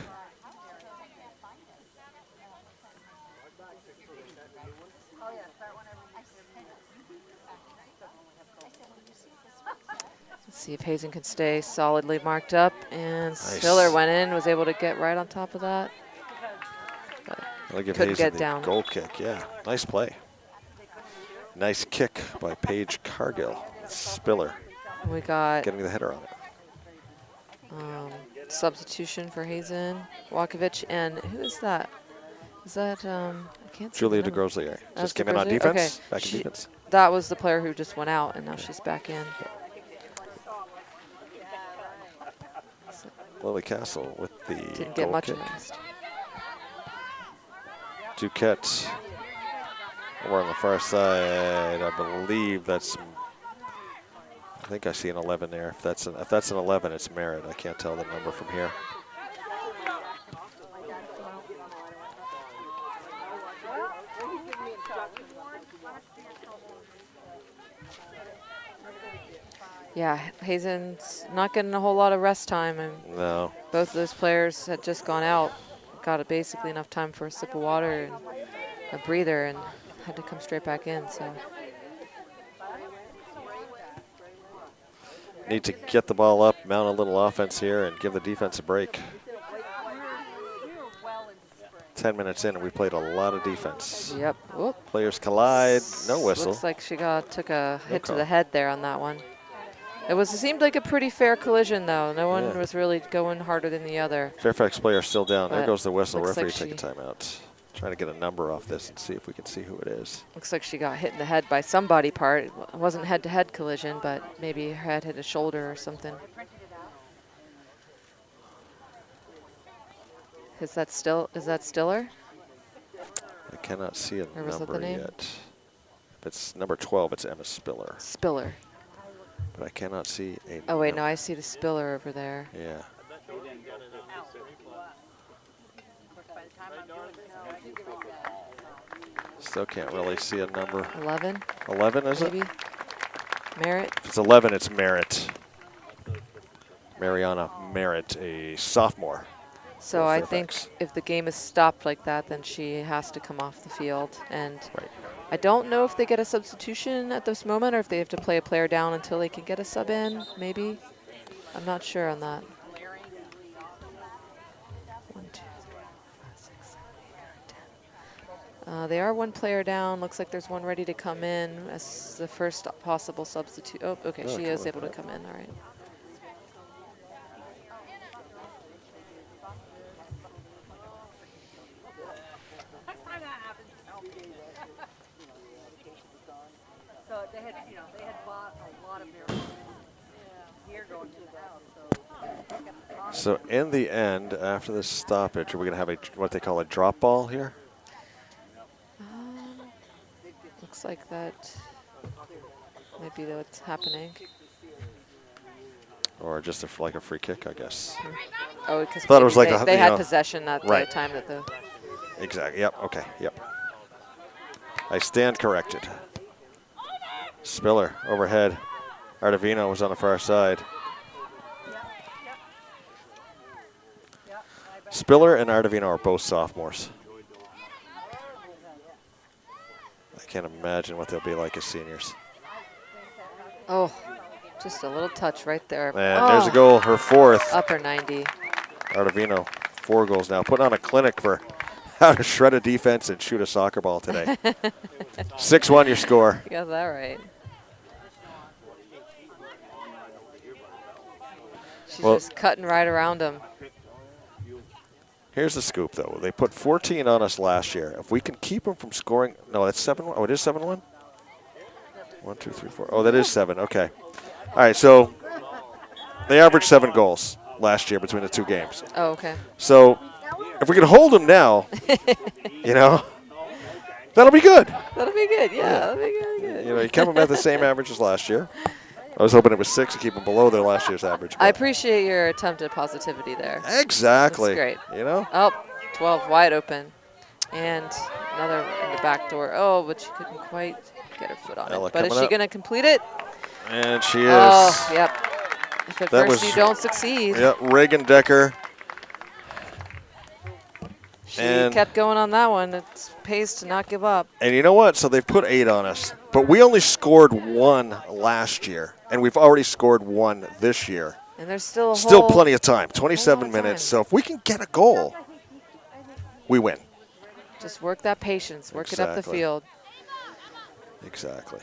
Let's see if Hazen can stay solidly marked up. And Nice. Spiller went in, was able to get right on top of that. I'll give Couldn't Hazen get the down. goal kick. Yeah, nice play. Nice kick by Paige Cargill. Spiller We got getting the header on it. substitution for Hazen, Wakovich, and who is that? Is that, I can't see Julia the de number. Groslier. That's Just came in on DeGroslier? defense. Okay. Back in defense. That was the player who just went out, and now she's back in. Lily Castle with the Didn't get goal much kick. of a rest. Duquette over on the far side. I believe that's. I think I see an 11 there. If that's an 11, it's Merritt. I can't tell the number from here. Yeah, Hazen's not getting a whole lot of rest time, and No. both of those players had just gone out, got basically enough time for a sip of water and a breather, and had to come straight back in. So Need to get the ball up, mount a little offense here, and give the defense a break. 10 minutes in, and we played a lot of defense. yep. Whoop. Players collide, no whistle. Looks like she took a hit to call. the head there on that one. It seemed like a pretty fair collision though. No one Yeah. was really going harder than the other. Fairfax player still down. There But goes the whistle. looks Referee like take a timeout. Trying to get a number off this and see if we can see who it is. Looks like she got hit in the head by some body part. It wasn't head-to-head collision, but maybe her head hit a shoulder or something. Is that Stiller? I cannot see a Or was that the number name? yet. If it's number 12, it's Emma Spiller. Spiller. But I cannot see a Oh wait, number. no, I see the Spiller over there. Yeah. Still can't really see a number. 11, 11, is maybe? it? Merritt? If it's 11, it's Merritt. Mariana Merritt, a sophomore. So for I think Fairfax. if the game is stopped like that, then she has to come off the field. And Right. I don't know if they get a substitution at this moment or if they have to play a player down until they can get a sub in, maybe. I'm not sure on that. 1, 2, 3, 4, 5, 6, 7, 8, 9, 10. They are one player down. Looks like there's one ready to come in as the first possible substitute. Oh, okay, she Okay, is well, able to yeah. come in. All right. So they had bought a lot of mirrors. Gear going to the house, So in the end, after this stoppage, are we going to have what they call a drop ball here? Looks like that might be what's happening. Or just like a free kick, I guess. Oh, because Thought it was like a, they you had know, possession at right. the time that the. Exactly. Yep. Okay. Yep. I stand corrected. Spiller overhead. Ardavino was on the far side. Spiller and Ardavino are both sophomores. I can't imagine what they'll be like as seniors. Oh, just a little touch right there. And there's a goal, her fourth. Upper 90. Ardavino, 4 goals now. Putting on a clinic for how to shred a defense and shoot a soccer ball today. 6-1 your score. You got that right. She's Well- just cutting right around him. Here's the scoop, though. They put 14 on us last year. If we can keep them from scoring, no, that's 7-1. Oh, it is 7-1? 1, 2, 3, 4. Oh, that is 7. Okay. All right, so they averaged 7 goals last year between the 2 games. Oh, okay. So if we can hold them now, that'll be good. That'll be good. Yeah, that'll be good. You kept them at the same average as last year. I was hoping it was 6 to keep them below their last year's average. I appreciate your attempt at positivity there. Exactly. That's great. You know? Oh, 12 wide open. And another in the back door. Oh, but she couldn't quite get her foot on Ella it. But is coming she up. going to complete it? And she is. Oh, yep. If at That first was- you don't succeed. Yep, Reagan Decker. She And- kept going on that one. It pays to not give up. And you know what? So they've put 8 on us. But we only scored 1 last year. And we've already scored 1 this year. And there's still a Still whole plenty of time. 27 whole lot of minutes. time. So if we can get a goal, we win. Just work that patience. Work it up the Exactly. field. Exactly.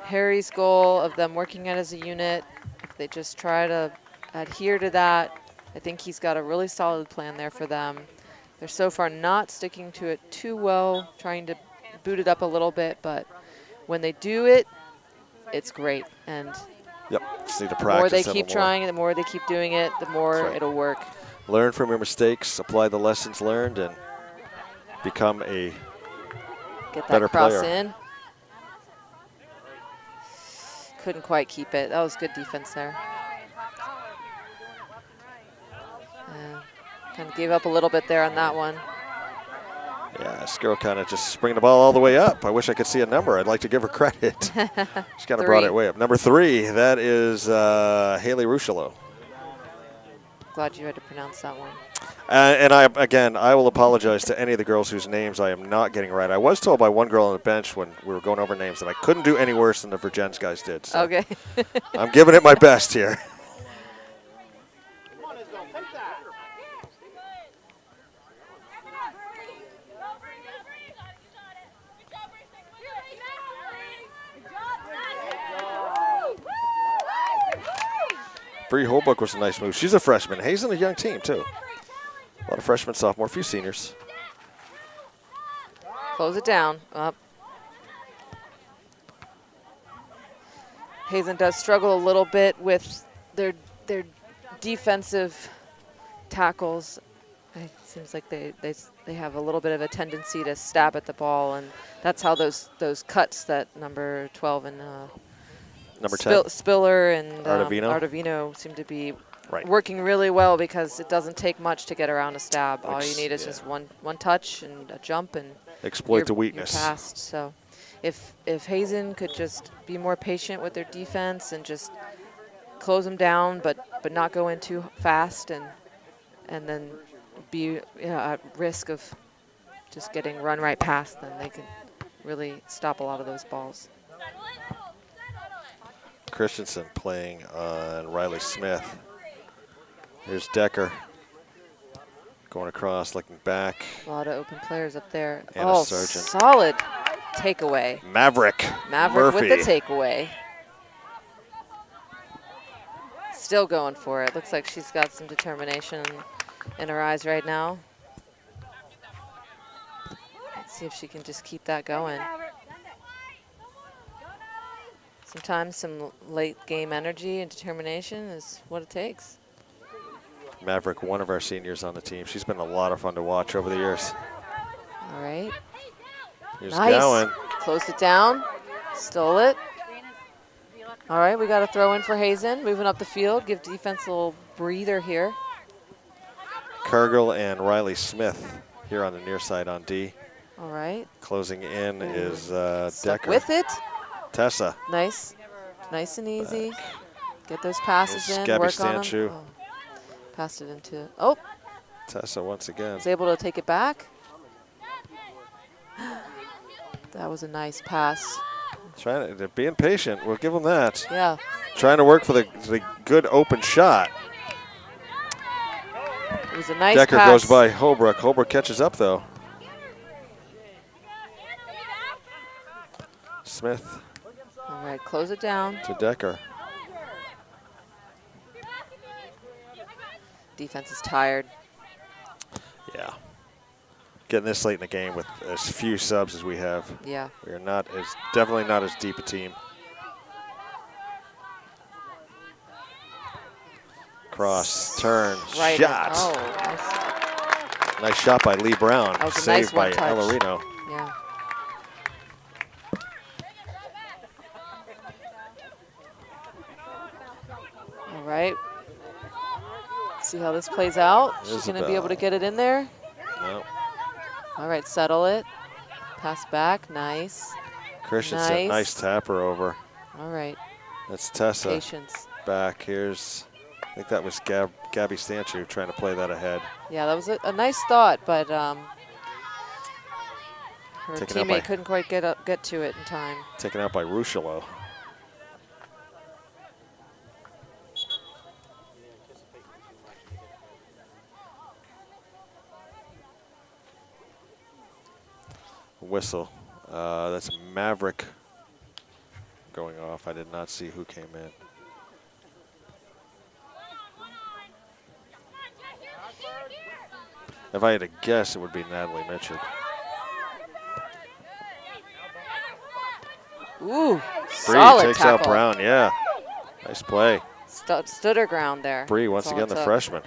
Harry's goal of them working it as a unit, if they just try to adhere to that, I think he's got a really solid plan there for them. They're so far not sticking to it too well, trying to boot it up a little bit, but when they do it, it's great. And Yep. Just need to the practice more they it a keep little more. trying, the more they keep doing it, the more That's right. it'll work. Learn from your mistakes, apply the lessons learned, and become a Get that better cross player. in. Couldn't quite keep it. That was good defense there. Kind of gave up a little bit there on that one. Yeah, this girl kind of just bringing the ball all the way up. I wish I could see a number. I'd like to give her credit. She kind of brought it 3. way up. Number 3, that is Haley Ruchello. Glad you had to pronounce that one. And I will apologize to any of the girls whose names I am not getting right. I was told by one girl on the bench when we were going over names that I couldn't do any worse than the Virgins guys did. So Okay. I'm giving it my best here. Bree Holbrook was a nice move. She's a freshman. Hazen, a young team, too. A lot of freshmen, sophomore, a few seniors. Close it down. Up. Hazen does struggle a little bit with their defensive tackles. It seems like they have a little bit of a tendency to stab at the ball, and that's how those cuts that number 12 and Number 10. Spiller and Artavino. seem to be Right. working really well because it doesn't take much to get around a stab. All you need is just one touch and a jump, and Exploit the you're weakness. past. So if Hazen could just be more patient with their defense and just close them down, but not go in too fast, and then be at risk of just getting run right past, then they could really stop a lot of those balls. Christensen playing on Riley Smith. Here's Decker going across, looking back. A lot of open players up there. Anna Oh, Sargent. solid takeaway. Maverick Murphy Murphy. with the takeaway. Still going for it. Looks like she's got some determination in her eyes right now. Let's see if she can just keep that going. Sometimes some late game energy and determination is what it takes. Maverick, one of our seniors on the team. She's been a lot of fun to watch over the years. All right. Here's Nice. Gowan. Closed it down. Stole it. All right, we got a throw in for Hazen. Moving up the field. Give defense a little breather here. Cargill and Riley Smith here on the near side on D. All right. Closing in is Stuck Decker. with it. Tessa. Nice. Nice and easy. Get those passes Here's in. Gabby Work on them. Stanchu. Oh. Passed it into. Oh, Tessa once again. was able to take it back. That was a nice pass. They're being patient. We'll give them that. Yeah. Trying to work for the good open shot. It was a nice Decker pass. goes by Holbrook. Holbrook catches up, though. Smith All right, close it down. to Decker. Defense is tired. Yeah. Getting this late in the game with as few subs as we have. Yeah. We are definitely not as deep a team. Cross, turn, Right. shot. Oh, nice. Nice shot by Lee Brown. That was a Saved nice by one touch. Ellerino. Yeah. right. See how this plays out. She's going to be able to get it in there. No. All right, settle it. Pass back. Nice. Christensen, nice tapper over. All right. That's Tessa. Patience. Back. Here's, I think that was Gabby Stanchu trying to play that ahead. Yeah, that was a nice thought, but her teammate couldn't quite get to it in time. Taken out by Ruchello. Whistle. That's Maverick going off. I did not see who came in. If I had to guess, it would be Natalie Mitchell. Ooh, Bree solid takes tackle. out Brown, yeah. Nice play. Stood her ground there. Bree, once again, the freshman.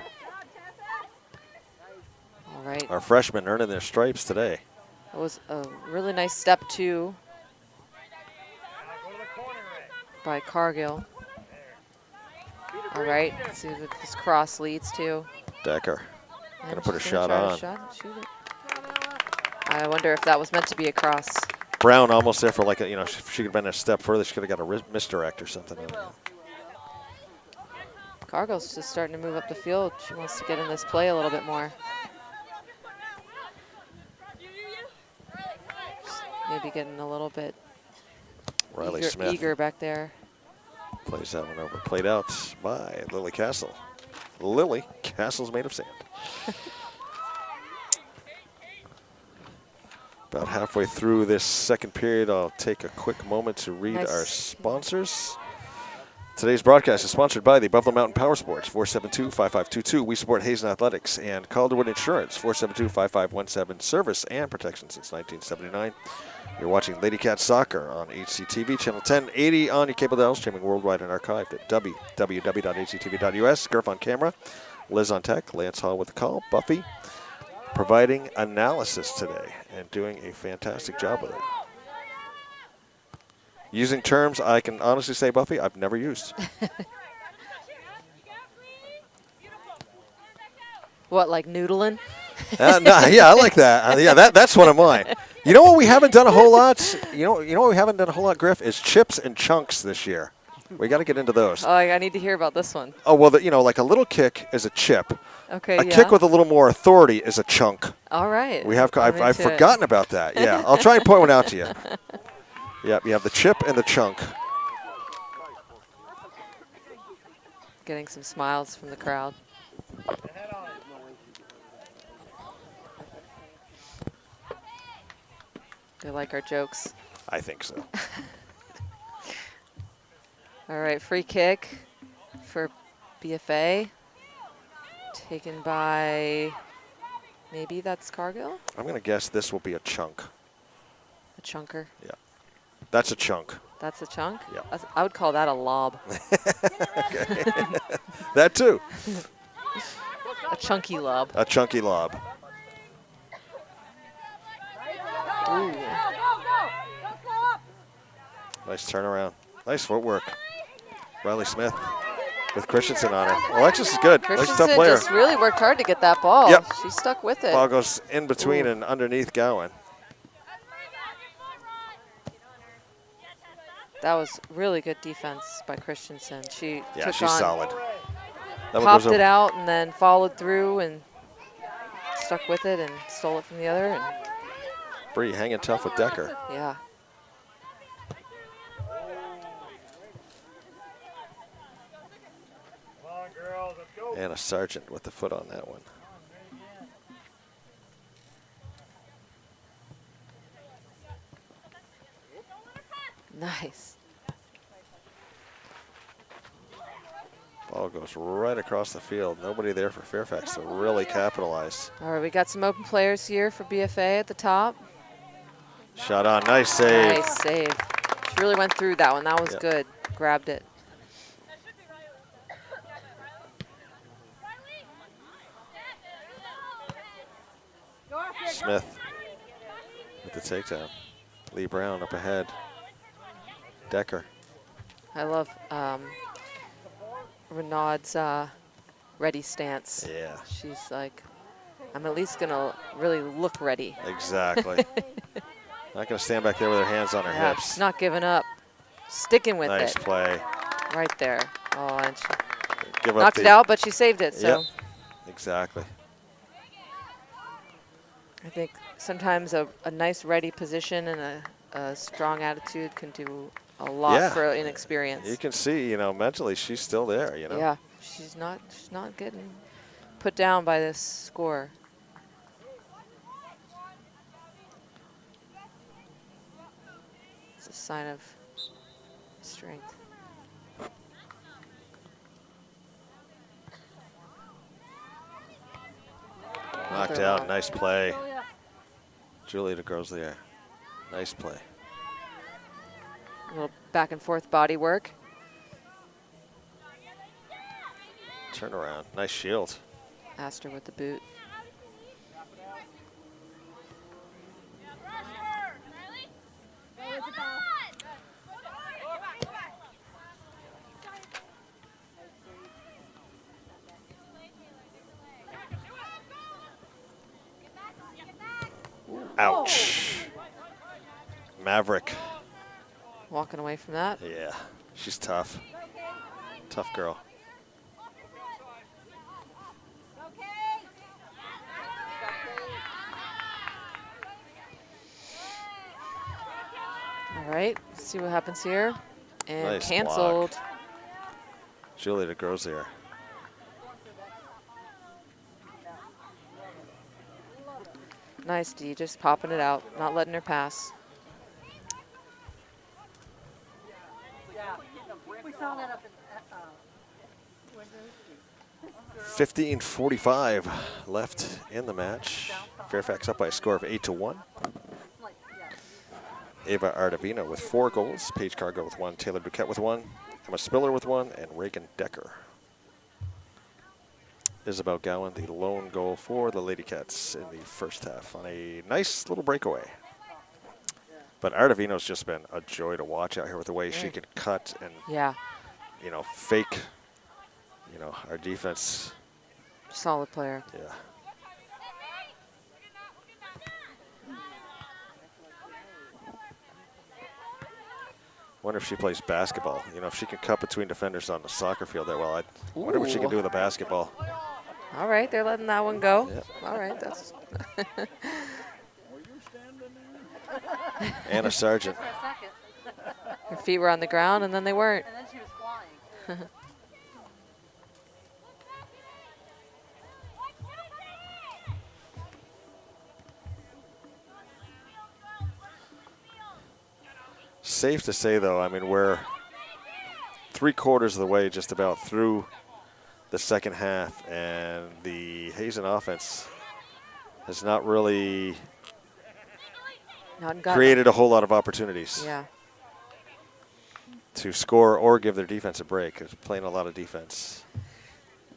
All right. Our freshmen earning their stripes today. It was a really nice step two by Cargill. All right, let's see what this cross leads to. Decker. Gonna And put a she's shot gonna on. try to shoot it. I wonder if that was meant to be a cross. Brown almost there for like a, if she could have been a step further, she could have got a misdirect or something. Cargill's just starting to move up the field. She wants to get in this play a little bit more. Maybe getting a little bit Riley Smith eager back there. plays that one over. Played out by Lily Castle. Lily Castle's made of sand. About halfway through this second period, I'll take a quick moment to read our sponsors. Today's broadcast is sponsored by the Buffalo Mountain Power Sports, 472-5522. We support Hazen Athletics and Calderwood Insurance, 472-5517. Service and protection since 1979. You're watching Lady Cat Soccer on HCTV, channel 1080 on your cable dials, streaming worldwide and archived at www.hctv.us. Gurf on camera, Liz on tech, Lance Hall with the call, Buffy providing analysis today and doing a fantastic job with it. Using terms I can honestly say, Buffy, I've never used. What, like noodling? No, yeah, I like that. Yeah, that's one of mine. You know what we haven't done a whole lot? You know what we haven't done a whole lot, Griff, is chips and chunks this year. We got to get into those. Oh, I need to hear about this one. Oh, well, like a little kick is a chip. Okay, a kick with a little more authority is a chunk. All right. I've forgotten about that. Yeah, I'll try and point one out to you. Yep, you have the chip and the chunk. Getting some smiles from the crowd. They like our jokes. I think so. All right, free kick for BFA. Taken by, maybe that's Cargill? I'm going to guess this will be a chunk. A chunker. Yeah. That's a chunk. That's a chunk? Yeah. I would call that a lob. Okay. That too. A chunky lob. A chunky lob. Ooh. Nice turnaround. Nice footwork. Riley Smith with Christensen on her. Alexis is good. Alexis is a tough player. Just really worked hard to get that ball. Yep. She stuck with it. Ball goes in between and underneath Gowan. That was really good defense by Christensen. She's solid. Popped it out and then followed through and stuck with it and stole it from the other. And Bree hanging tough with Decker. yeah. And a Sargent with the foot on that one. Nice. Ball goes right across the field. Nobody there for Fairfax to really capitalize. All right, we got some open players here for BFA at the top. Shot on, nice save. Nice save. She really went through that one. That was good. Grabbed it. Smith with the takedown. Lee Brown up ahead. Decker. I love Renaud's ready stance. Yeah. She's like, I'm at least gonna really look ready. Exactly. Not going to stand back there with her hands on her Yeah, hips. she's not giving up. Sticking with Nice it. play. Right there. Oh, and she Give up knocked it out, but she saved it. So Yep. Exactly. I think sometimes a nice ready position and a strong attitude can do a lot for inexperience. You can see, mentally she's still there, Yeah, she's not getting put down by this score. It's a sign of strength. Knocked out, nice play. Julia DeGroslier, nice play. A little back and forth body work. Turnaround, nice shield. Astor with the boot. Ouch. Maverick. Walking away from that. Yeah, she's tough. Tough girl. All right, let's see what happens here. And Nice canceled. block. Julia DeGroslier. Nice D, just popping it out, not letting her pass. We saw that up in 15:45 left in the match. Fairfax up by a score of 8-1. Ava Ardavino with 4 goals, Paige Cargo with 1, Taylor Duquette with 1, Emma Spiller with 1, and Reagan Decker. Isabel Gowan, the lone goal for the Lady Cats in the first half on a nice little breakaway. But Ardavino's just been a joy to watch out here with the way she can cut and, fake, our defense. Solid player. Yeah. Wonder if she plays basketball. If she can cut between defenders on the soccer field that well. I wonder what she can do with a basketball. All right, they're letting that one go. Yep. All right, that's. Anna Sargent. Her feet were on the ground, and then they weren't. And then she was flying. Safe to say, though, we're 3/4 of the way just about through the second half, and the Hazen offense has not really created a whole lot of opportunities to score or give their defense a break. It's playing a lot of defense.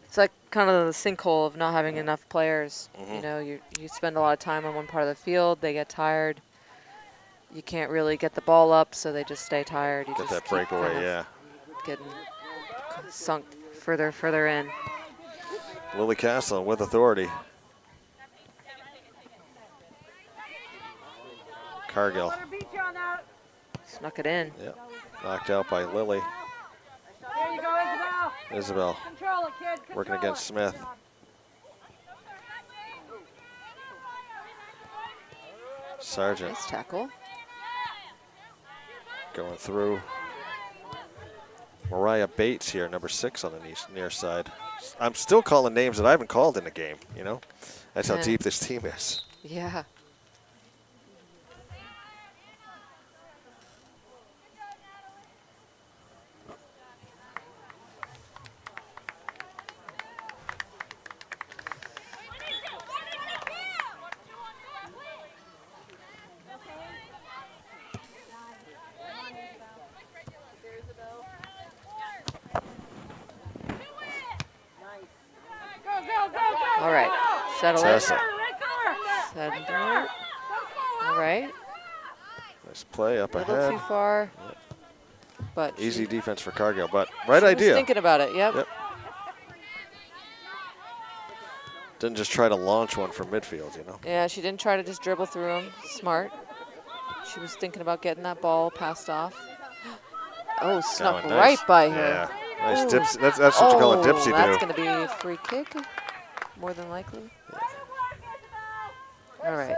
It's like kind of the sinkhole of not having enough players. You spend a lot of time on one part of the field, they get tired. You can't really get the ball up, so they just stay tired. You Get just that keep breakaway, kind of yeah. Getting sunk further in. Lily Castle with authority. Cargill. Snuck it in. Yep. Knocked out by Lily. There you go, Isabel. Isabel Control it, kid. Control working against it. Smith. Sargent Nice tackle. going through. Mariah Bates here, number 6 on the near side. I'm still calling names that I haven't called in the game, That's how deep this team is. Yeah. All right, settle it. Tessa. Settle it. All right, Nice play up a little ahead. too far, but Easy she defense for Cargill, but right was idea. thinking about it. Yep. Yep. Didn't just try to launch one from midfield, you know. Yeah, she didn't try to just dribble through him. Smart. She was thinking about getting that ball passed off. Oh, snuck nice. right by her. Yeah, nice Ooh. dips. That's what you call a dipsy That's do. going to be a free kick, more than likely. All right.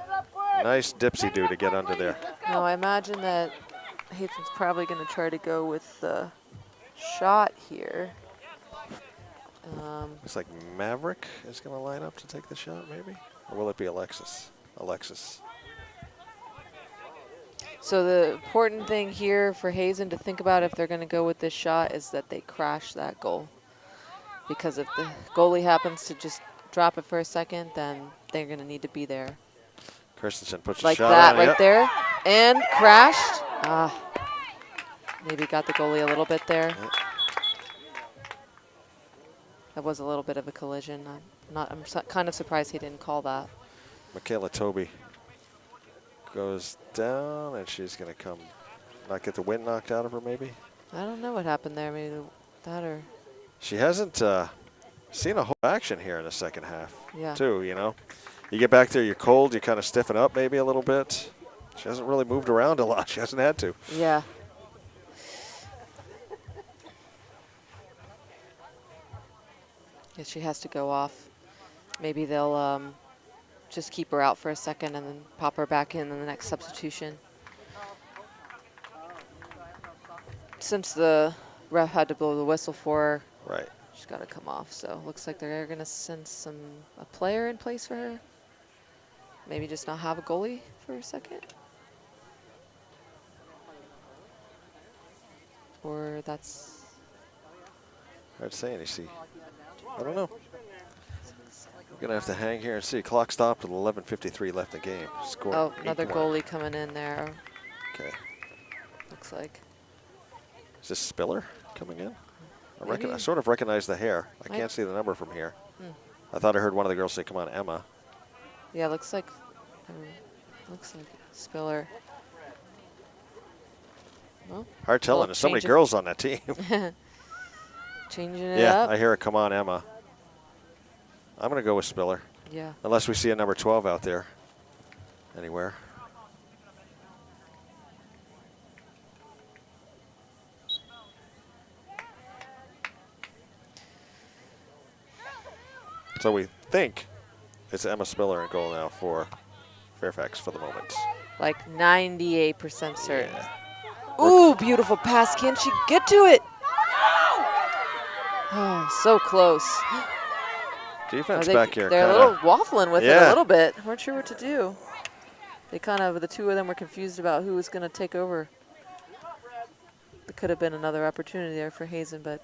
Nice dipsy do to get under there. Now, I imagine that Hazen's probably going to try to go with the shot here. Looks like Maverick is going to line up to take the shot, maybe? Or will it be Alexis? Alexis. So the important thing here for Hazen to think about if they're going to go with this shot is that they crash that goal. Because if the goalie happens to just drop it for a second, then they're going to need to be there. Christensen puts Like a shot that on, right yep. there. And crashed. Maybe got the goalie a little bit there. Yep. That was a little bit of a collision. I'm kind of surprised he didn't call that. Michaela Toby goes down, and she's going to not get the wind knocked out of her, maybe? I don't know what happened there. Maybe that or... She hasn't seen a whole action here in the second half, Yeah. too, you know. You get back there, you're cold, you kind of stiffen up maybe a little bit. She hasn't really moved around a lot. She hasn't had to. Yeah. Yeah, she has to go off. Maybe they'll just keep her out for a second and then pop her back in the next substitution. Since the ref had to blow the whistle for her, Right. she's got to come off. So looks like they're going to send a player in place for her. Maybe just not have a goalie for a second. Or that's... Hard to say, and you see. I don't know. We're going to have to hang here and see. Clock stopped with 11:53 left in the game. Score. Oh, another 8-1. goalie coming in there, Okay. looks like. Is this Spiller coming in? I Maybe. sort of recognize the hair. I Might- can't see the number from here. Hmm. I thought I heard one of the girls say, "Come on, Emma." Yeah, looks like Spiller. Well, Hard telling. Well, There's so many change it. girls on that team. changing it Yeah, up. I hear it. Come on, Emma. I'm going to go with Spiller, Yeah. unless we see a number 12 out there anywhere. So we think it's Emma Spiller in goal now for Fairfax for the moment. Like 98% certain. Yeah. Ooh, beautiful pass. Can she get to it? Oh, so close. Defense back here. They're a kinda- little waffling with it a Yeah. little bit. Weren't sure what to do. They the two of them were confused about who was going to take over. There could have been another opportunity there for Hazen, but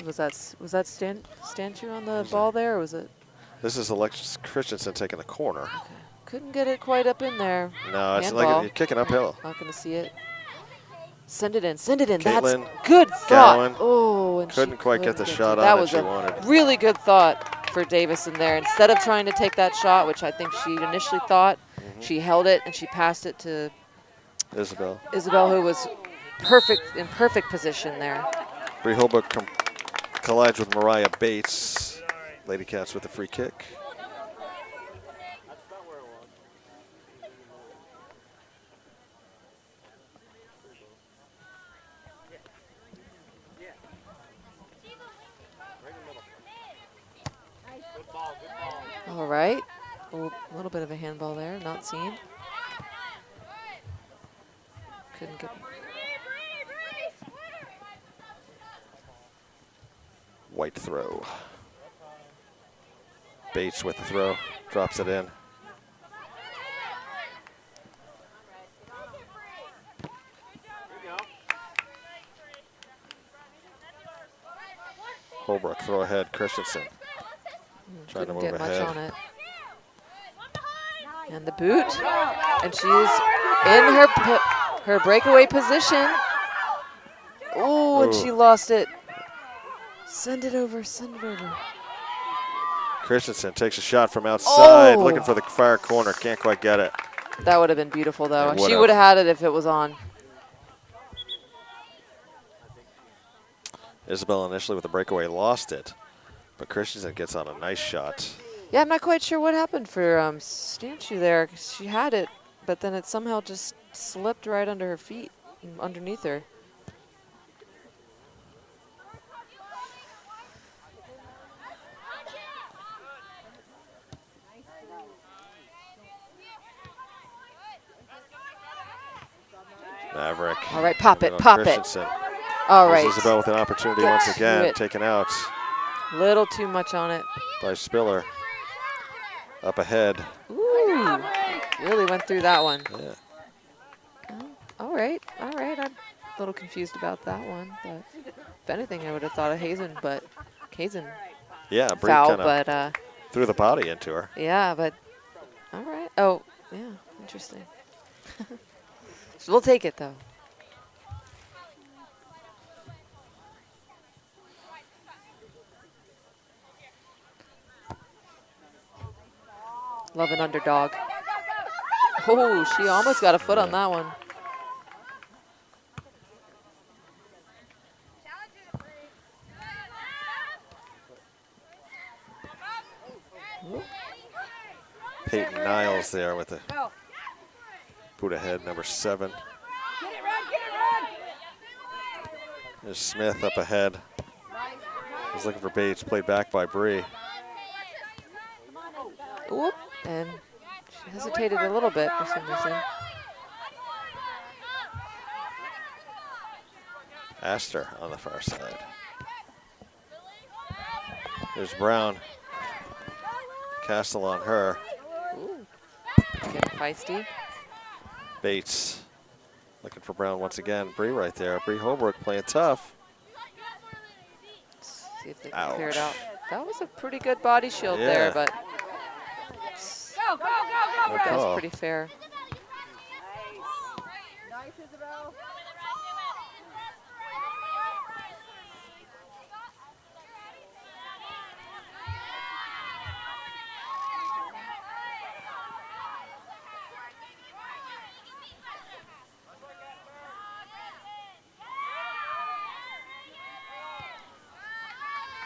was that Stanchu on the ball there, or was it? This is Alexis Christensen taking the corner. Couldn't get it quite up in there. No, it's Handball. like you're kicking uphill. Not going to see it. Send it in. Send it in. That's Caitlin good thought. Gowan Oh, and couldn't quite get the to shot it. on That that was she a wanted. really good thought for Davison there. Instead of trying to take that shot, which I think she initially thought, she held it and she passed it to Isabel. Isabel, who was in perfect position there. Bree Holbrook collides with Mariah Bates. Lady Cats with a free kick. All right. A little bit of a handball there, not seen. Couldn't get. White throw. Bates with the throw. Drops it in. Holbrook throw ahead. Christensen. Trying to Couldn't move get ahead. much on it. And the boot. And she's in her breakaway position. Oh, and she lost it. Send it over, send it over. Christensen takes a shot from outside, Oh. looking for the far corner. Can't quite get it. That would have been beautiful, though. It She would've. would have had it if it was on. Isabel initially with the breakaway lost it, but Christensen gets on a nice shot. Yeah, I'm not quite sure what happened for Stanchu there. 'Cause she had it, but then it somehow just slipped right under her feet, underneath her. Maverick. All right, pop it, on pop it. Christensen. All Here's right. Isabel with an opportunity Get once to again, it. taken out Little too much on it. by Spiller. Up ahead. Ooh, really went through that one. Yeah. All right, all right. I'm a little confused about that one, but if anything, I would have thought of Hazen, but Hazen Yeah, Bree foul, kind of but threw the body into her. yeah, but all right. Oh, yeah, interesting. So we'll take it though. Love an underdog. Oh, she almost got a foot on that one. Peyton Niles there with the boot ahead, number 7. There's Smith up ahead. He's looking for Bates, played back by Bree. Whoop, and she hesitated a little bit for some reason. Astor on the far side. There's Brown. Castle on her. Ooh, getting feisty. Bates looking for Brown once again. Bree right there. Bree Holbrook playing tough. Let's see if they can clear it out. Ouch. That was a pretty good body shield Yeah. there, but Go, go, go, go, No Red. that was call. pretty fair. Nice, Isabel.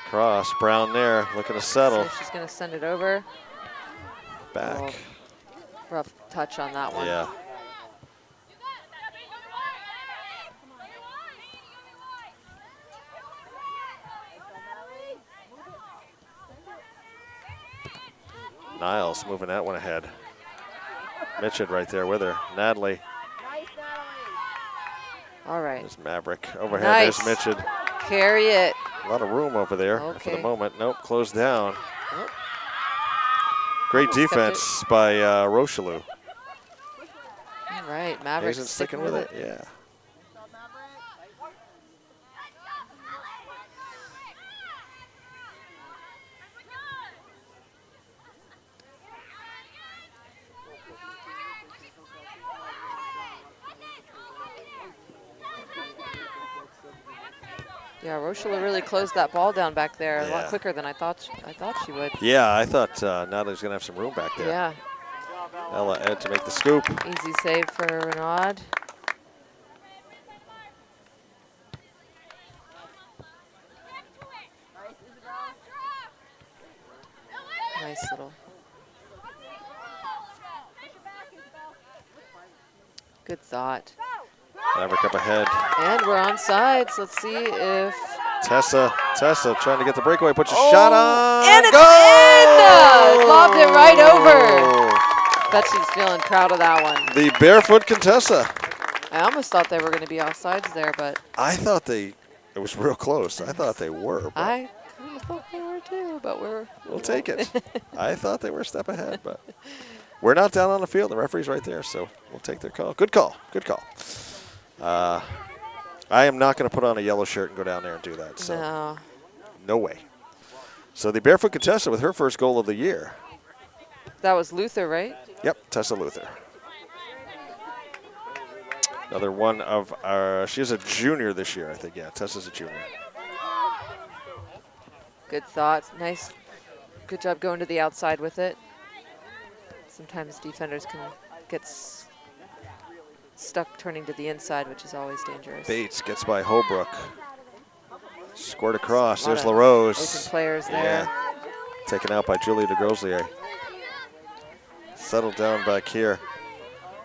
Cross. Brown there looking to See settle. if she's going to send it over. Back. Oh, rough touch on that one. Yeah. Niles moving that one ahead. Mitchell right there with her. Natalie. All right. There's Maverick. Overhead, Nice. there's Mitchell. Carry it. A lot of room over there for the Okay. moment. Nope, closed down. Oh. Great Almost kept defense by Rocheleau. All right, Maverick Hazen sticking with it. Yeah. Yeah, Rochelle really closed that ball down back there a Yeah. lot quicker than I thought she would. Yeah, I thought Natalie's going to have some room back there. Yeah, Ella Ed to make the scoop. easy save for Renaud. Nice little. Good thought. Maverick up ahead. And we're on sides. Let's see if. Tessa trying to get the breakaway. Puts a Oh, shot on. and it's in! Lobbed it right over. Bet she's feeling proud of that one. The barefoot Contessa. I almost thought they were going to be offsides there, but I thought it was real close. I thought they were. But I kind of thought they were too, but we'll take it. I thought they were a step ahead, but we're not down on the field. The referee's right there, so we'll take their call. Good call. Good call. I am not going to put on a yellow shirt and go down there and do that. So no. no way. So the barefoot Contessa with her first goal of the year. That was Luther, right? Yep, Tessa Luther. Another one of our, she's a junior this year, I think. Yeah, Tessa's a junior. Good thought. Nice. Good job going to the outside with it. Sometimes defenders can get stuck turning to the inside, which is always dangerous. Bates gets by Holbrook. Scored across. A lot There's of LaRose. open players there. Yeah. Taken out by Julie DeGroslier. Settled down back here.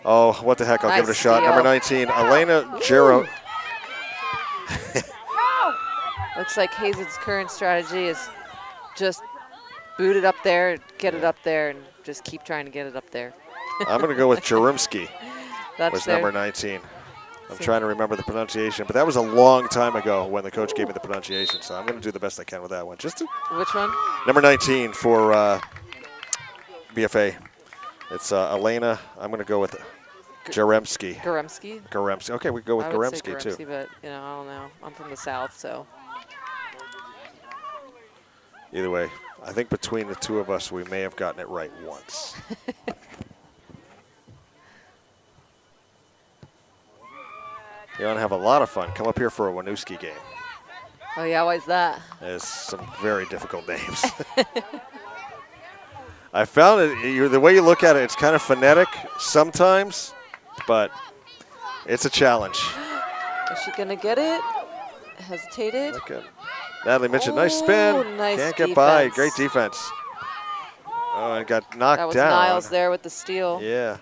Oh, what the heck. I'll give it a Nice shot. steal. Number 19, Elena Gero. Looks like Hazen's current strategy is just boot it up there, get it up there, and just keep trying to get it up there. I'm going to go with Jarumski. That's Was their, number 19. I'm trying to remember the pronunciation, but that was a long time ago when the coach gave me the pronunciation, so I'm going to do the best I can with that one. Which one? Number 19 for BFA. It's Elena. I'm going to go with Jaremski. Garemski? Garemski. Okay, we go with I would say Garemski, too. But, I don't know. I'm from the South, so. Either way, I think between the two of us, we may have gotten it right once. You want to have a lot of fun, come up here for a Winooski game. Oh, yeah, why is that? There's some very difficult names. I found it, the way you look at it, it's kind of phonetic sometimes, but it's a challenge. Is she going to get it? Hesitated. Okay. Natalie Mitchell, nice spin. Nice Can't get by. defense. Great defense. Oh, and got knocked That was down. Niles there with the steal. Yeah.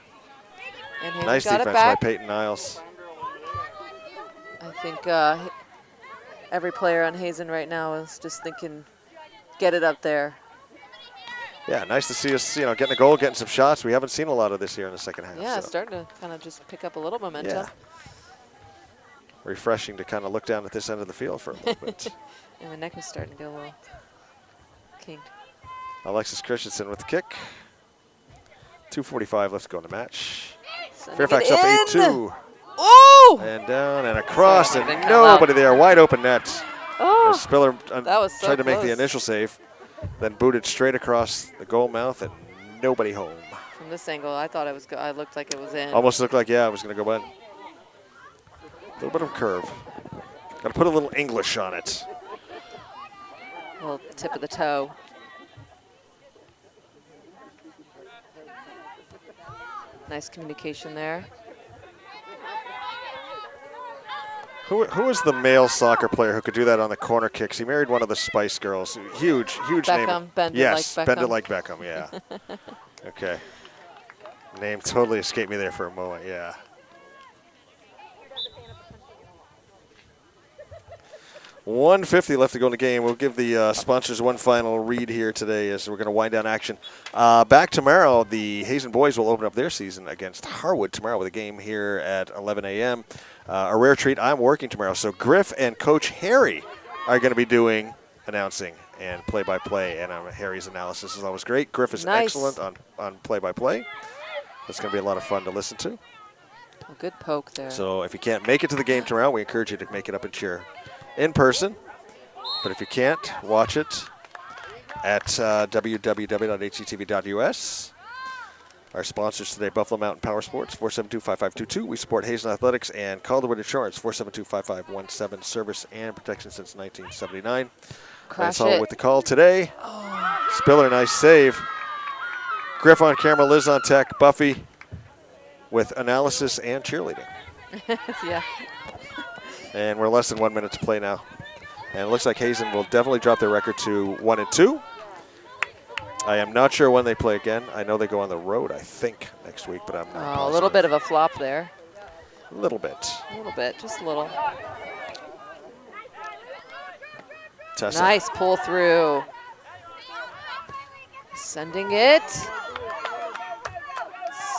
And Hazen Nice got defense it back. by Peyton Niles. I think every player on Hazen right now is just thinking, get it up there. Yeah, nice to see us, getting a goal, getting some shots. We haven't seen a lot of this here in the second half. Yeah, so. it's starting to kind of just pick up a little momentum. Yeah. Refreshing to kind of look down at this end of the field for a little bit. And my neck is starting to get a little kinked. Alexis Christensen with the kick. 2:45 left to go in the match. Sending Fairfax it up in. 8-2. Oh! And down and across, Sorry, and didn't come nobody out. there. Wide open net. Oh! Spiller That was so tried to make the close. initial save, then booted straight across the goal mouth, and nobody home. From this angle, I thought it was. I looked like it was in. Almost looked like, I was going to go in. A little bit of curve. Got to put a little English on it. Little tip of the toe. Nice communication there. Who is the male soccer player who could do that on the corner kicks? He married one of the Spice Girls. Huge name. Beckham, bend it yes, like bend it Beckham. like Beckham, yeah. Okay. Name totally escaped me there for a moment, yeah. $150 left to go in the game. We'll give the sponsors one final read here today as we're going to wind down action. Back tomorrow, the Hazen boys will open up their season against Harwood tomorrow with a game here at 11 a.m. A rare treat. I'm working tomorrow, so Griff and Coach Harry are going to be doing announcing and play-by-play, and Harry's analysis is always great. Griff is Nice. excellent on play-by-play. That's going to be a lot of fun to listen to. A good poke there. So if you can't make it to the game tomorrow, we encourage you to make it up and cheer in person. But if you can't, watch it at www.hctv.us. Our sponsors today, Buffalo Mountain Power Sports, 472-5522. We support Hazen Athletics and Calderwood Insurance, 472-5517. Service and protection since 1979. Crash That's all it. with the call today. Spiller, nice save. Griff on camera, Liz on tech, Buffy with analysis and cheerleading. Yeah. And we're less than 1 minute to play now. And it looks like Hazen will definitely drop their record to 1-2. I am not sure when they play again. I know they go on the road, I think, next week, but I'm not Oh, a positive. little bit of a flop there. A little bit. A little bit, just a little. Tessa. Nice pull through. Sending it.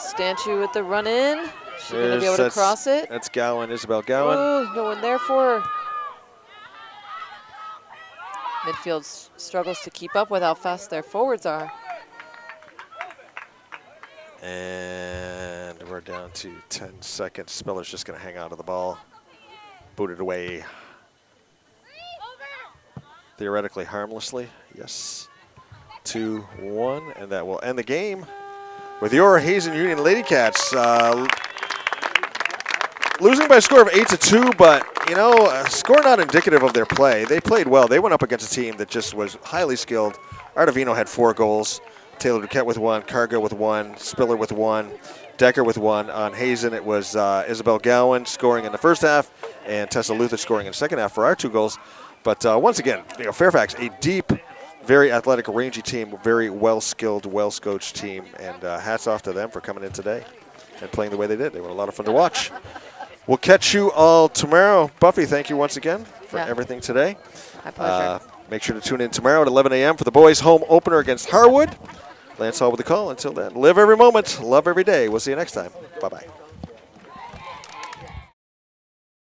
Stanchu with the run in. She going to be able to cross it? That's Gowan, Isabel Gowan. Oh, no one there for her. Midfield struggles to keep up with how fast their forwards are. And we're down to 10 seconds. Spiller's just going to hang on to the ball. Booted away. Theoretically harmlessly. Yes. 2-1, and that will end the game with your Hazen Union Lady Cats losing by a score of 8-2, but a score not indicative of their play. They played well. They went up against a team that just was highly skilled. Artavino had 4 goals. Taylor Duquette with 1, Cargo with 1, Spiller with 1, Decker with 1. On Hazen, it was Isabel Gowan scoring in the first half and Tessa Luther scoring in the second half for our 2 goals. But once again, Fairfax, a deep, very athletic, rangy team, very well-skilled, well-coached team, and hats off to them for coming in today and playing the way they did. They were a lot of fun to watch. We'll catch you all tomorrow. Buffy, thank you once again for everything today. My pleasure. Make sure to tune in tomorrow at 11 a.m. for the boys' home opener against Harwood. Lance Hall with the call. Until then, live every moment, love every day. We'll see you next time. Bye-bye.